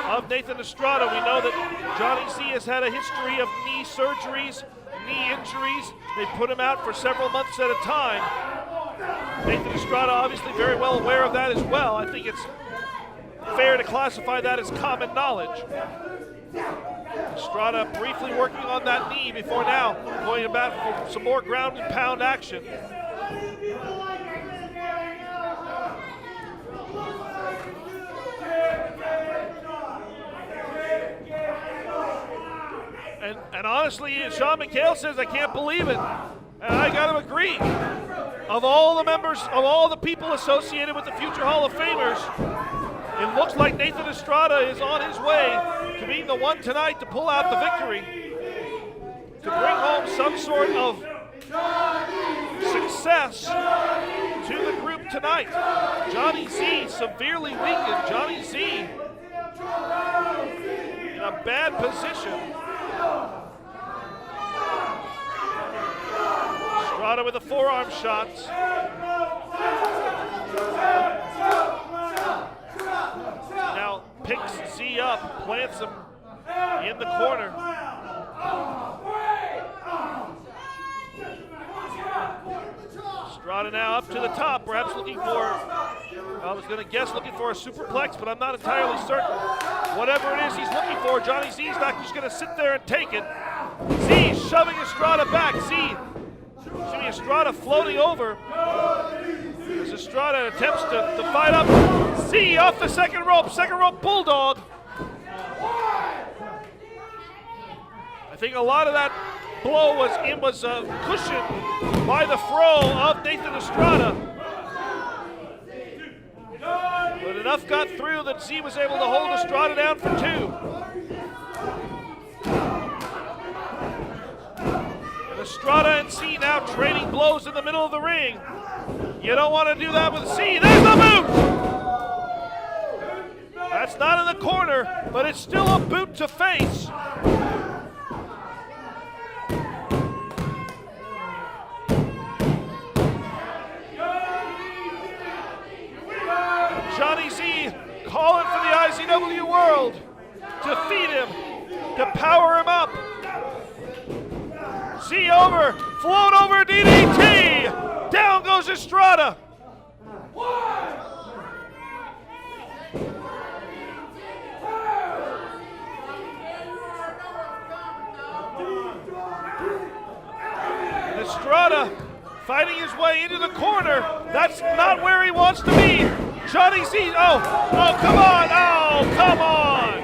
of Nathan Estrada. We know that Johnny Z has had a history of knee surgeries, knee injuries. They put him out for several months at a time. Nathan Estrada obviously very well aware of that as well. I think it's fair to classify that as common knowledge. Estrada briefly working on that knee before now going about for some more ground and pound action. And honestly, Sean McHale says, I can't believe it. And I got to agree. Of all the members, of all the people associated with the future Hall of Famers, it looks like Nathan Estrada is on his way to being the one tonight to pull out the victory, to bring home some sort of success to the group tonight. Johnny Z severely weakened. Johnny Z in a bad position. Estrada with the forearm shots. Now picks Z up, plants him in the corner. Estrada now up to the top, perhaps looking for, I was going to guess looking for a superplex, but I'm not entirely certain. Whatever it is he's looking for, Johnny Z's not just going to sit there and take it. Z shoving Estrada back. Estrada floating over as Estrada attempts to fight up. Z off the second rope bulldog. I think a lot of that blow was cushioned by the throw of Nathan Estrada. But enough got through that Z was able to hold Estrada down for two. And Estrada and Z now trading blows in the middle of the ring. You don't want to do that with Z. There's the boot! That's not in the corner, but it's still a boot to face. Johnny Z IZW world to feed him, to power him up. See over, float over DDT. Down goes Estrada. Estrada fighting his way into the corner. That's not where he wants to be. Johnny Z, oh, come on, oh, come on.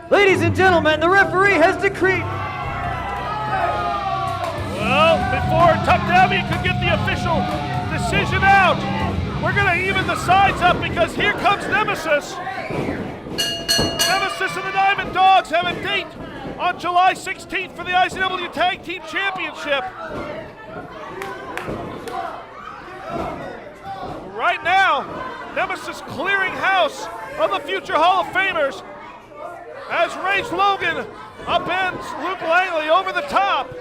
Ladies and gentlemen, the referee has decreed. Well, before Tuck Davy could get the official decision out, we're going to even the sides up because here comes Nemesis. Nemesis and the Diamond Dogs have a date on July 16th for the IZW Tag Team Championship. Right now, Nemesis clearing house of the future Hall of Famers as Rage Logan upends Luke Langley over the top.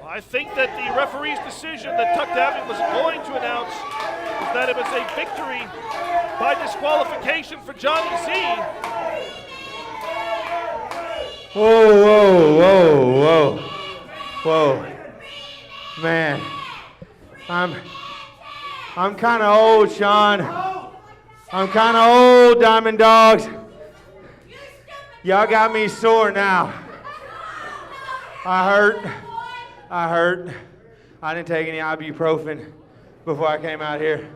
I think that the referee's decision that Tuck Davy was going to announce is that it was a victory by disqualification for Johnny Z. Whoa. Man, I'm kind of old, Sean. I'm kind of old, Diamond Dogs. Y'all got me sore now. I hurt. I didn't take any ibuprofen before I came out here.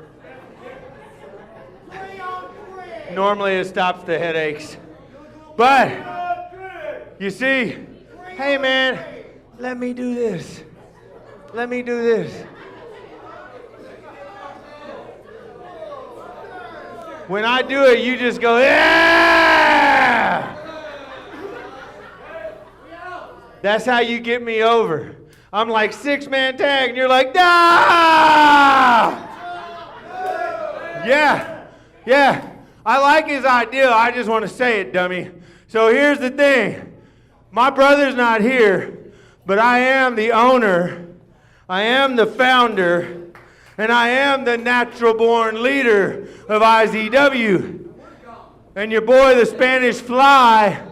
Normally it stops the headaches. But, you see, hey man, let me do this. When I do it, you just go, yeah! That's how you get me over. I'm like 6-man tag, and you're like, nah! Yeah. I like his idea. I just want to say it, dummy. So here's the thing. My brother's not here, but I am the owner. I am the founder, and I am the natural-born leader of IZW. And your boy, the Spanish Fly,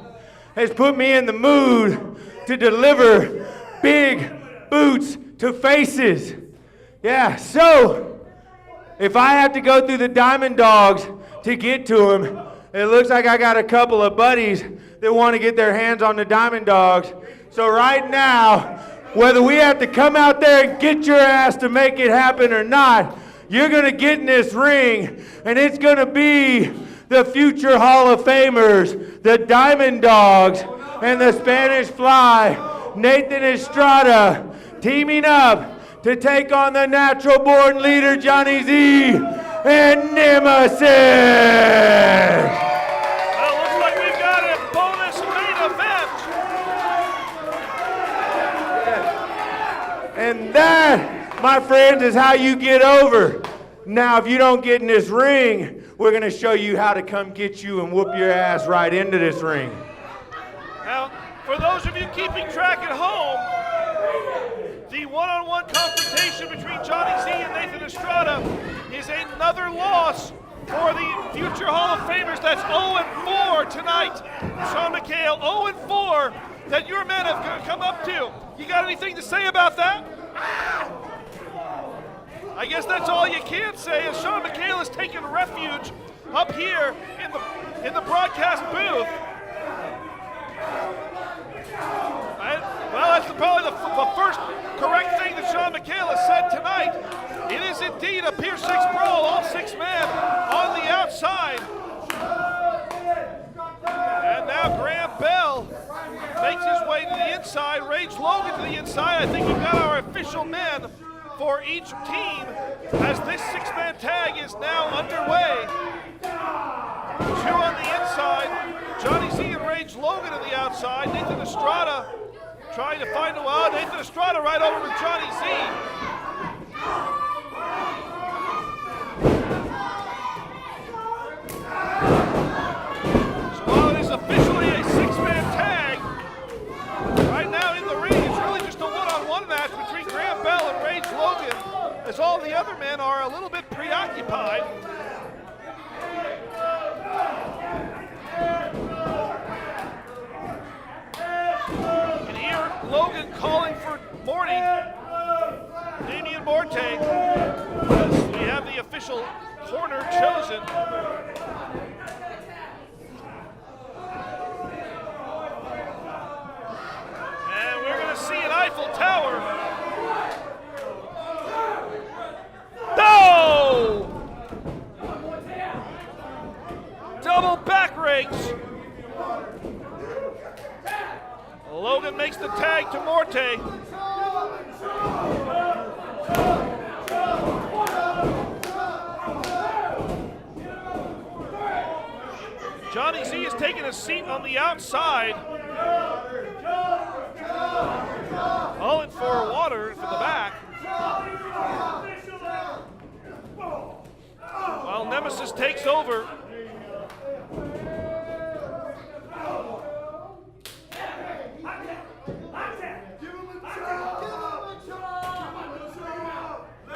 has put me in the mood to deliver big boots to faces. Yeah, so if I have to go through the Diamond Dogs to get to him, it looks like I got a couple of buddies that want to get their hands on the Diamond Dogs. So right now, whether we have to come out there and get your ass to make it happen or not, you're going to get in this ring, and it's going to be the future Hall of Famers, the Diamond Dogs, and the Spanish Fly, Nathan Estrada, teaming up to take on the natural-born leader, Johnny Z, and Nemesis. Well, looks like we've got a bonus main event. And that, my friends, is how you get over. Now, if you don't get in this ring, we're going to show you how to come get you and whoop your ass right into this ring. Now, for those of you keeping track at home, the one-on-one confrontation between Johnny Z and Nathan Estrada is another loss for the future Hall of Famers. That's 0-4 tonight. Sean McHale, 0-4 that your men have come up to. You got anything to say about that? I guess that's all you can say, as Sean McHale has taken refuge up here in the broadcast booth. Well, that's probably the first correct thing that Sean McHale has said tonight. It is indeed a Pier 6 brawl, all 6 men on the outside. And now Graham Bell makes his way to the inside, Rage Logan to the inside. I think we've got our official men for each team as this 6-man tag is now underway. 2 on the inside, Johnny Z and Rage Logan on the outside, Nathan Estrada trying to find a way. Nathan Estrada right over to Johnny Z. So while it is officially a six-man tag, right now in the ring, it's really just a one-on-one match between Graham Bell and Rage Logan, as all the other men are a little bit preoccupied. You can hear Logan calling for Morty, Damian Morte, as we have the official corner chosen. And we're going to see an Eiffel Tower. No! Double back rakes. Logan makes the tag to Morte. Johnny Z is taking a seat on the outside. Calling for water from the back. While Nemesis takes over.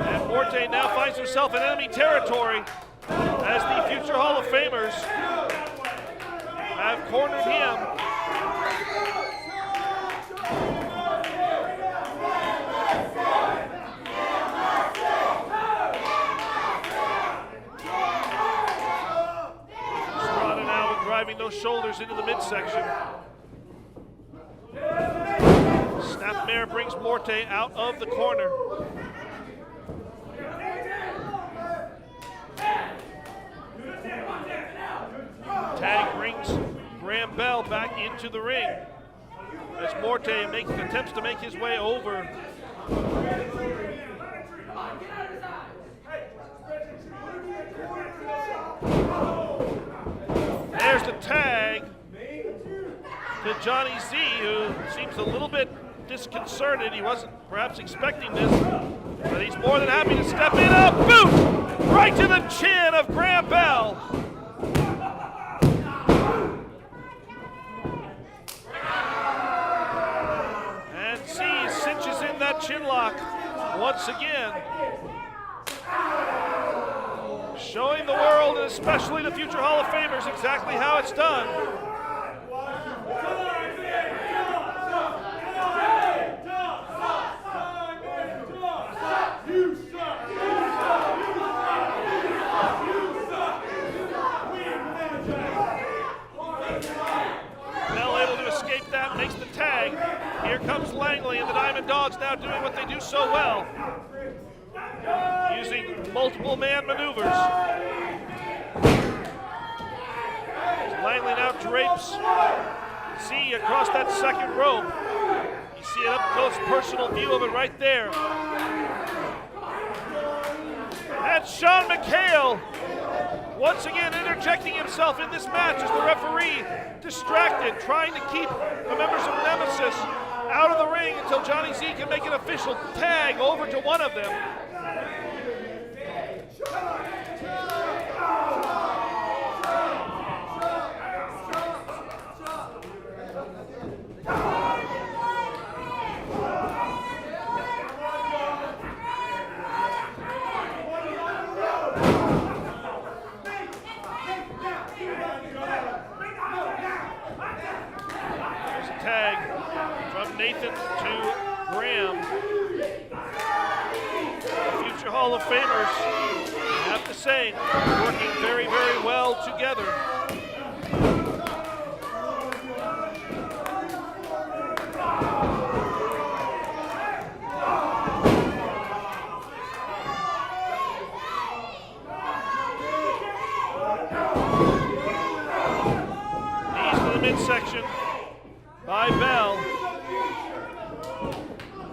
And Morte now finds himself in enemy territory as the future Hall of Famers have cornered him. Estrada now driving those shoulders into the midsection. Snapmare brings Morte out of the corner. Tag brings Graham Bell back into the ring as Morte attempts to make his way over. There's the tag to Johnny Z, who seems a little bit disconcerted. He wasn't perhaps expecting this, but he's more than happy to step in. A boot right to the chin of Graham Bell. And Z cinches in that chin lock once again, showing the world, and especially the future Hall of Famers, exactly how it's done. Bell able to escape that, makes the tag. Here comes Langley and the Diamond Dogs now doing what they do so well, using multiple man maneuvers. Langley now drapes Z across that second rope. You see an up-close personal view of it right there. And Sean McHale once again interjecting himself in this match as the referee distracted, trying to keep the members of Nemesis out of the ring until Johnny Z can make an official tag over to one of them. Tag from Nathan to Graham. The future Hall of Famers, I have to say, working very, very well together. Knees to the midsection by Bell.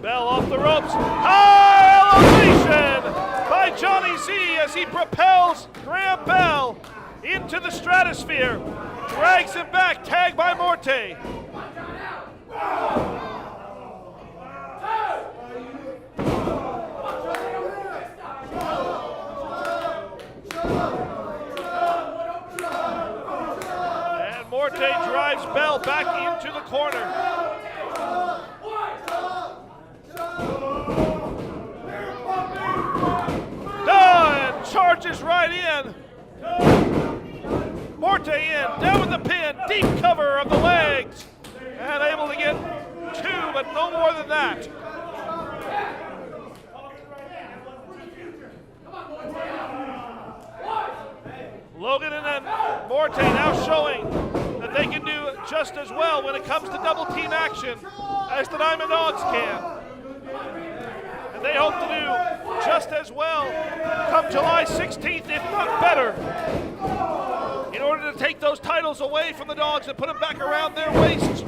Bell off the ropes. High elevation by Johnny Z as he propels Graham Bell into the stratosphere. Drags him back, tagged by Morte. back into the corner. And charges right in. Morte in, down with the pin, deep cover of the legs. And able to get 2, but no more than that. Logan and then Morte now showing that they can do just as well when it comes to double team action as the Diamond Dogs can. And they hope to do just as well come July 16th, if not better, in order to take those titles away from the Dogs and put them back around their waists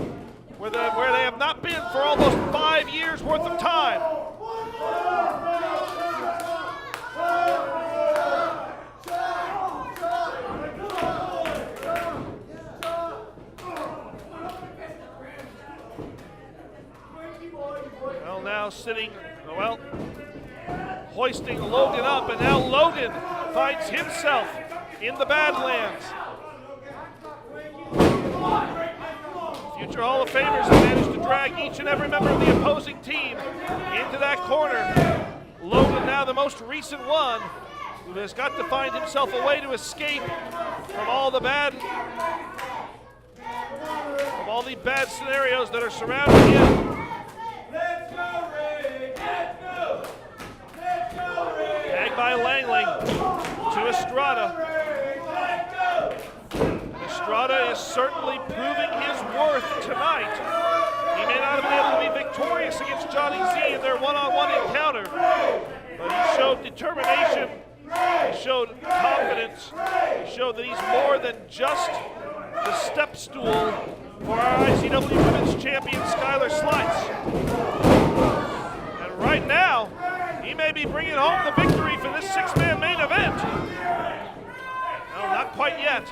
where they have not been for almost 5 years worth of time. Well, now hoisting Logan up, and now Logan finds himself in the Badlands. Future Hall of Famers have managed to drag each and every member of the opposing team into that corner. Logan now the most recent one who has got to find himself a way to escape from all the bad scenarios that are surrounding him. Tagged by Langley to Estrada. Estrada is certainly proving his worth tonight. He may not have been able to be victorious against Johnny Z in their one-on-one encounter, but he showed determination, he showed confidence, he showed that he's more than just the step stool for our IZW Women's Champion Skylar Slice. And right now, he may be bringing home the victory for this 6-man main event. No, not quite yet.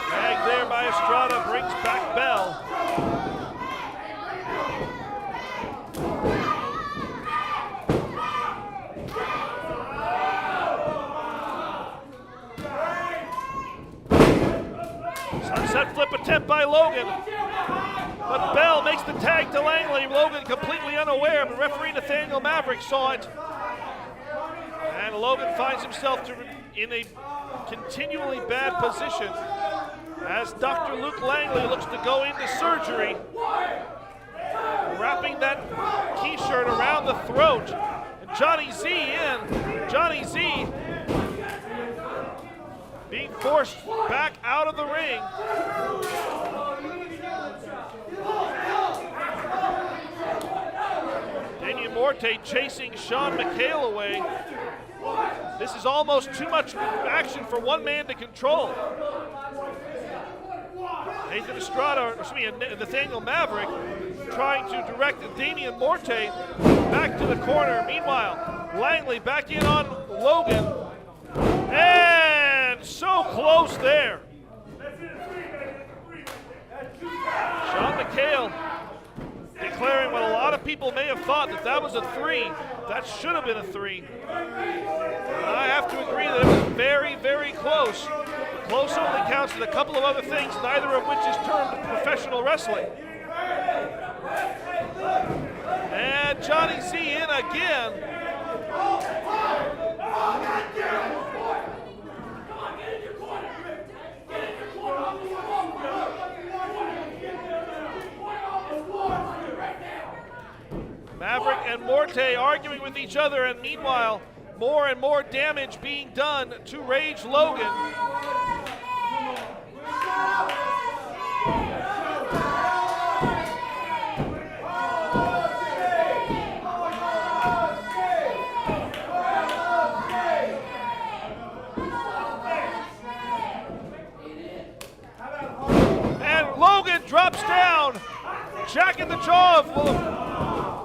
Tagged there by Estrada, brings back Bell. Sunset flip attempt by Logan, but Bell makes the tag to Langley. Logan completely unaware, but referee Nathaniel Maverick saw it. And Logan finds himself in a continually bad position as Dr. Luke Langley looks to go into surgery, wrapping that t-shirt around the throat. And Johnny Z in. Johnny Z being forced back out of the ring. Daniel Morte chasing Sean McHale away. This is almost too much action for one man to control. Nathaniel Maverick trying to direct Damian Morte back to the corner. Meanwhile, Langley back in on Logan. And so close there. Sean McHale declaring what a lot of people may have thought, that was a 3. That should have been a 3. And I have to agree that it was very, very close. Close only counts with a couple of other things, neither of which is termed professional wrestling. And Johnny Z in again. Maverick and Morte arguing with each other, and meanwhile, more and more damage being done to Rage Logan. And Logan drops down, jacking the jaw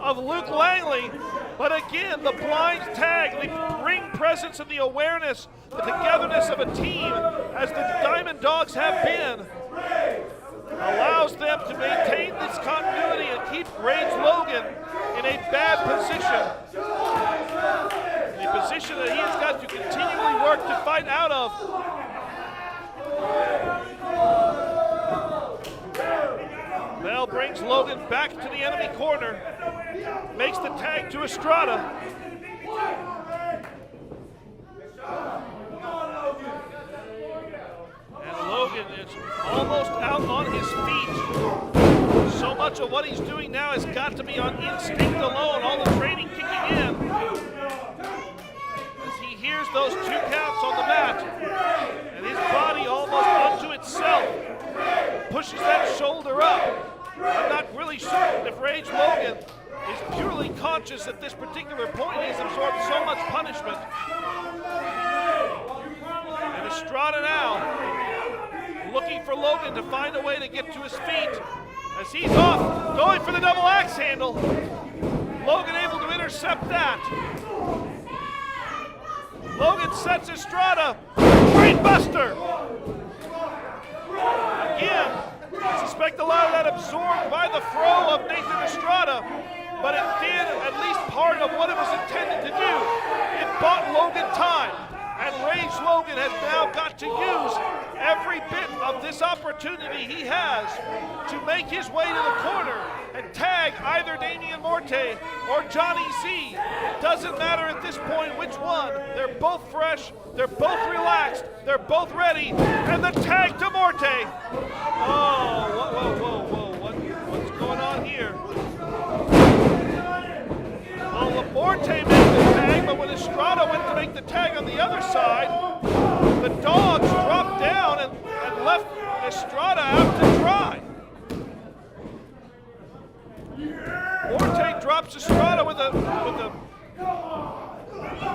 of Luke Langley, but again, the blind tag, the ring presence and the awareness, the togetherness of a team, as the Diamond Dogs have been, allows them to maintain this continuity and keep Rage Logan in a bad position. A position that he has got to continually work to fight out of. Bell brings Logan back to the enemy corner. Makes the tag to Estrada. And Logan is almost out on his feet. So much of what he's doing now has got to be on instinct alone, all the training kicking in. As he hears those 2 counts on the mat, and his body almost unto itself pushes that shoulder up. I'm not really certain if Rage Logan is purely conscious at this particular point. He's absorbed so much punishment. And Estrada now looking for Logan to find a way to get to his feet. As he's off, going for the double axe handle. Logan able to intercept that. Logan sets Estrada. Brainbuster! Again, I suspect a lot of that absorbed by the throw of Nathan Estrada, but it did at least part of what it was intended to do. It bought Logan time, and Rage Logan has now got to use every bit of this opportunity he has to make his way to the corner and tag either Damian Morte or Johnny Z. It doesn't matter at this point which one. They're both fresh, they're both relaxed, they're both ready, and the tag to Morte. Oh, whoa, what's going on here? Well, Morte made the tag, but when Estrada went to make the tag on the other side, the dogs dropped down and left Estrada out to dry. Morte drops Estrada with a.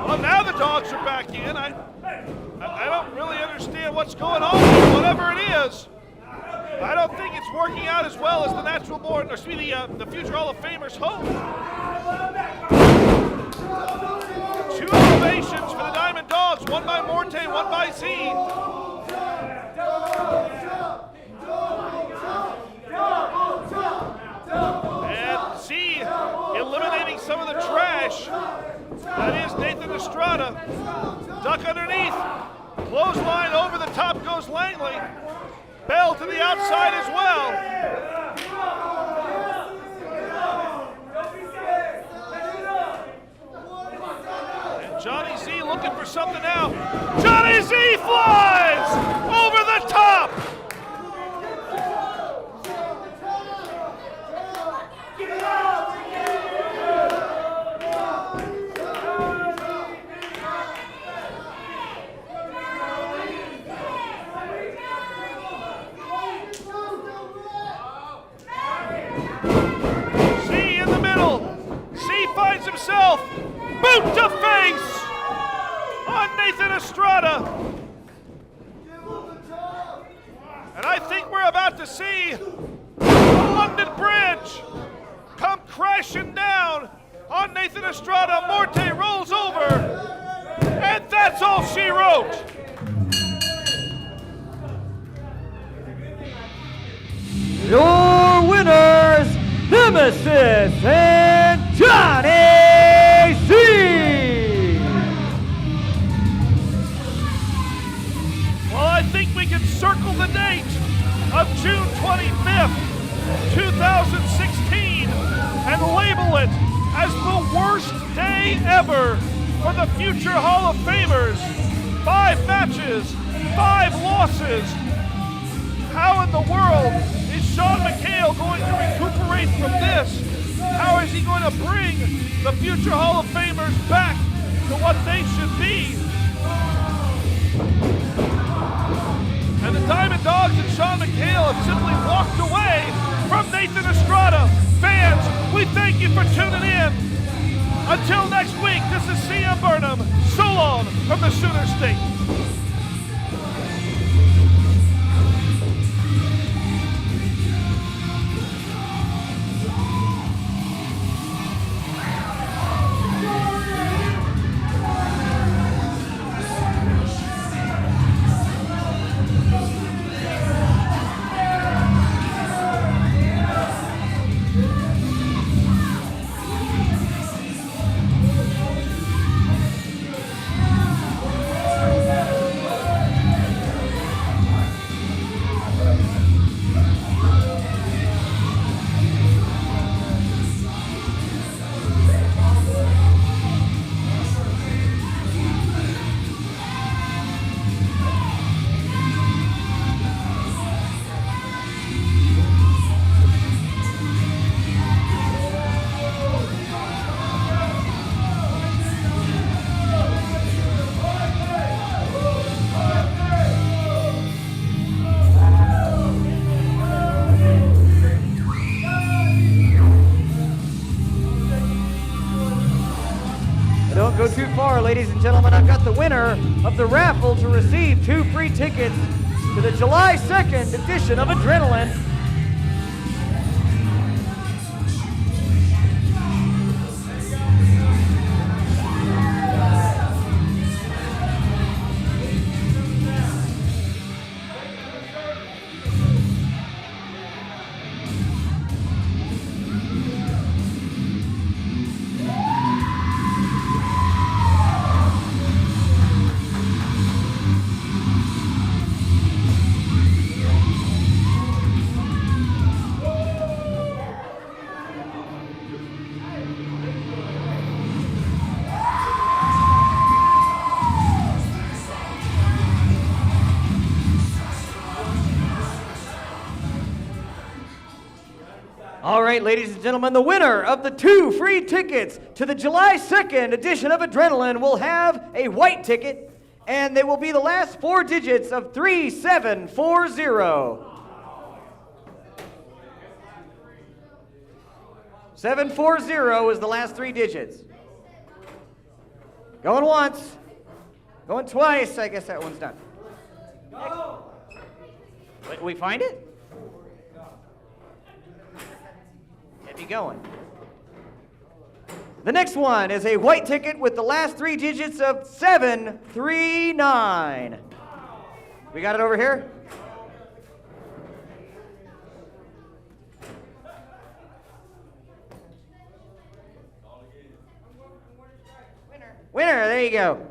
Well, now the dogs are back in. I don't really understand what's going on here, whatever it is. I don't think it's working out as well as the natural born, or excuse me, the future Hall of Famers hope. 2 elevations for the Diamond Dogs, one by Morte, one by Z. And Z eliminating some of the trash. That is Nathan Estrada. Duck underneath. Clothesline over the top goes Langley. Bell to the outside as well. And Johnny Z looking for something now. Johnny Z flies over the top. Himself, boot to face on Nathan Estrada. And I think we're about to see the London Bridge come crashing down on Nathan Estrada. Morte rolls over, and that's all she wrote. Your winners, Nemesis and Johnny Z. Well, I think we can circle the date of June 25th, 2016, and label it as the worst day ever for the future Hall of Famers. 5 matches, 5 losses. How in the world is Sean McHale going to recuperate from this? How is he going to bring the future Hall of Famers back to what they should be? And the Diamond Dogs and Sean McHale have simply walked away from Nathan Estrada. Fans, we thank you for tuning in. Until next week, this is CM Burnham. So long from the Sooner State. Don't go too far, ladies and gentlemen. I've got the winner of the raffle to receive 2 free tickets to the July 2nd edition of Adrenaline. All right, ladies and gentlemen, the winner of the 2 free tickets to the July 2nd edition of Adrenaline will have a white ticket, and they will be the last 4 digits of 3740. 740 is the last 3 digits. Going once, going twice. I guess that one's done. No. Wait, we find it? Get me going. The next one is a white ticket with the last 3 digits of 739. We got it over here? Winner, there you go.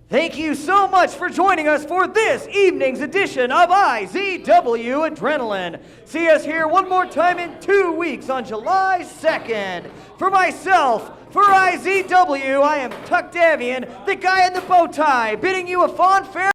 Thank you so much for joining us for this evening's edition of IZW Adrenaline. See us here one more time in 2 weeks on July 2nd. For myself, for IZW, I am Tuck Davian, the guy in the bow tie, bidding you a fond farewell.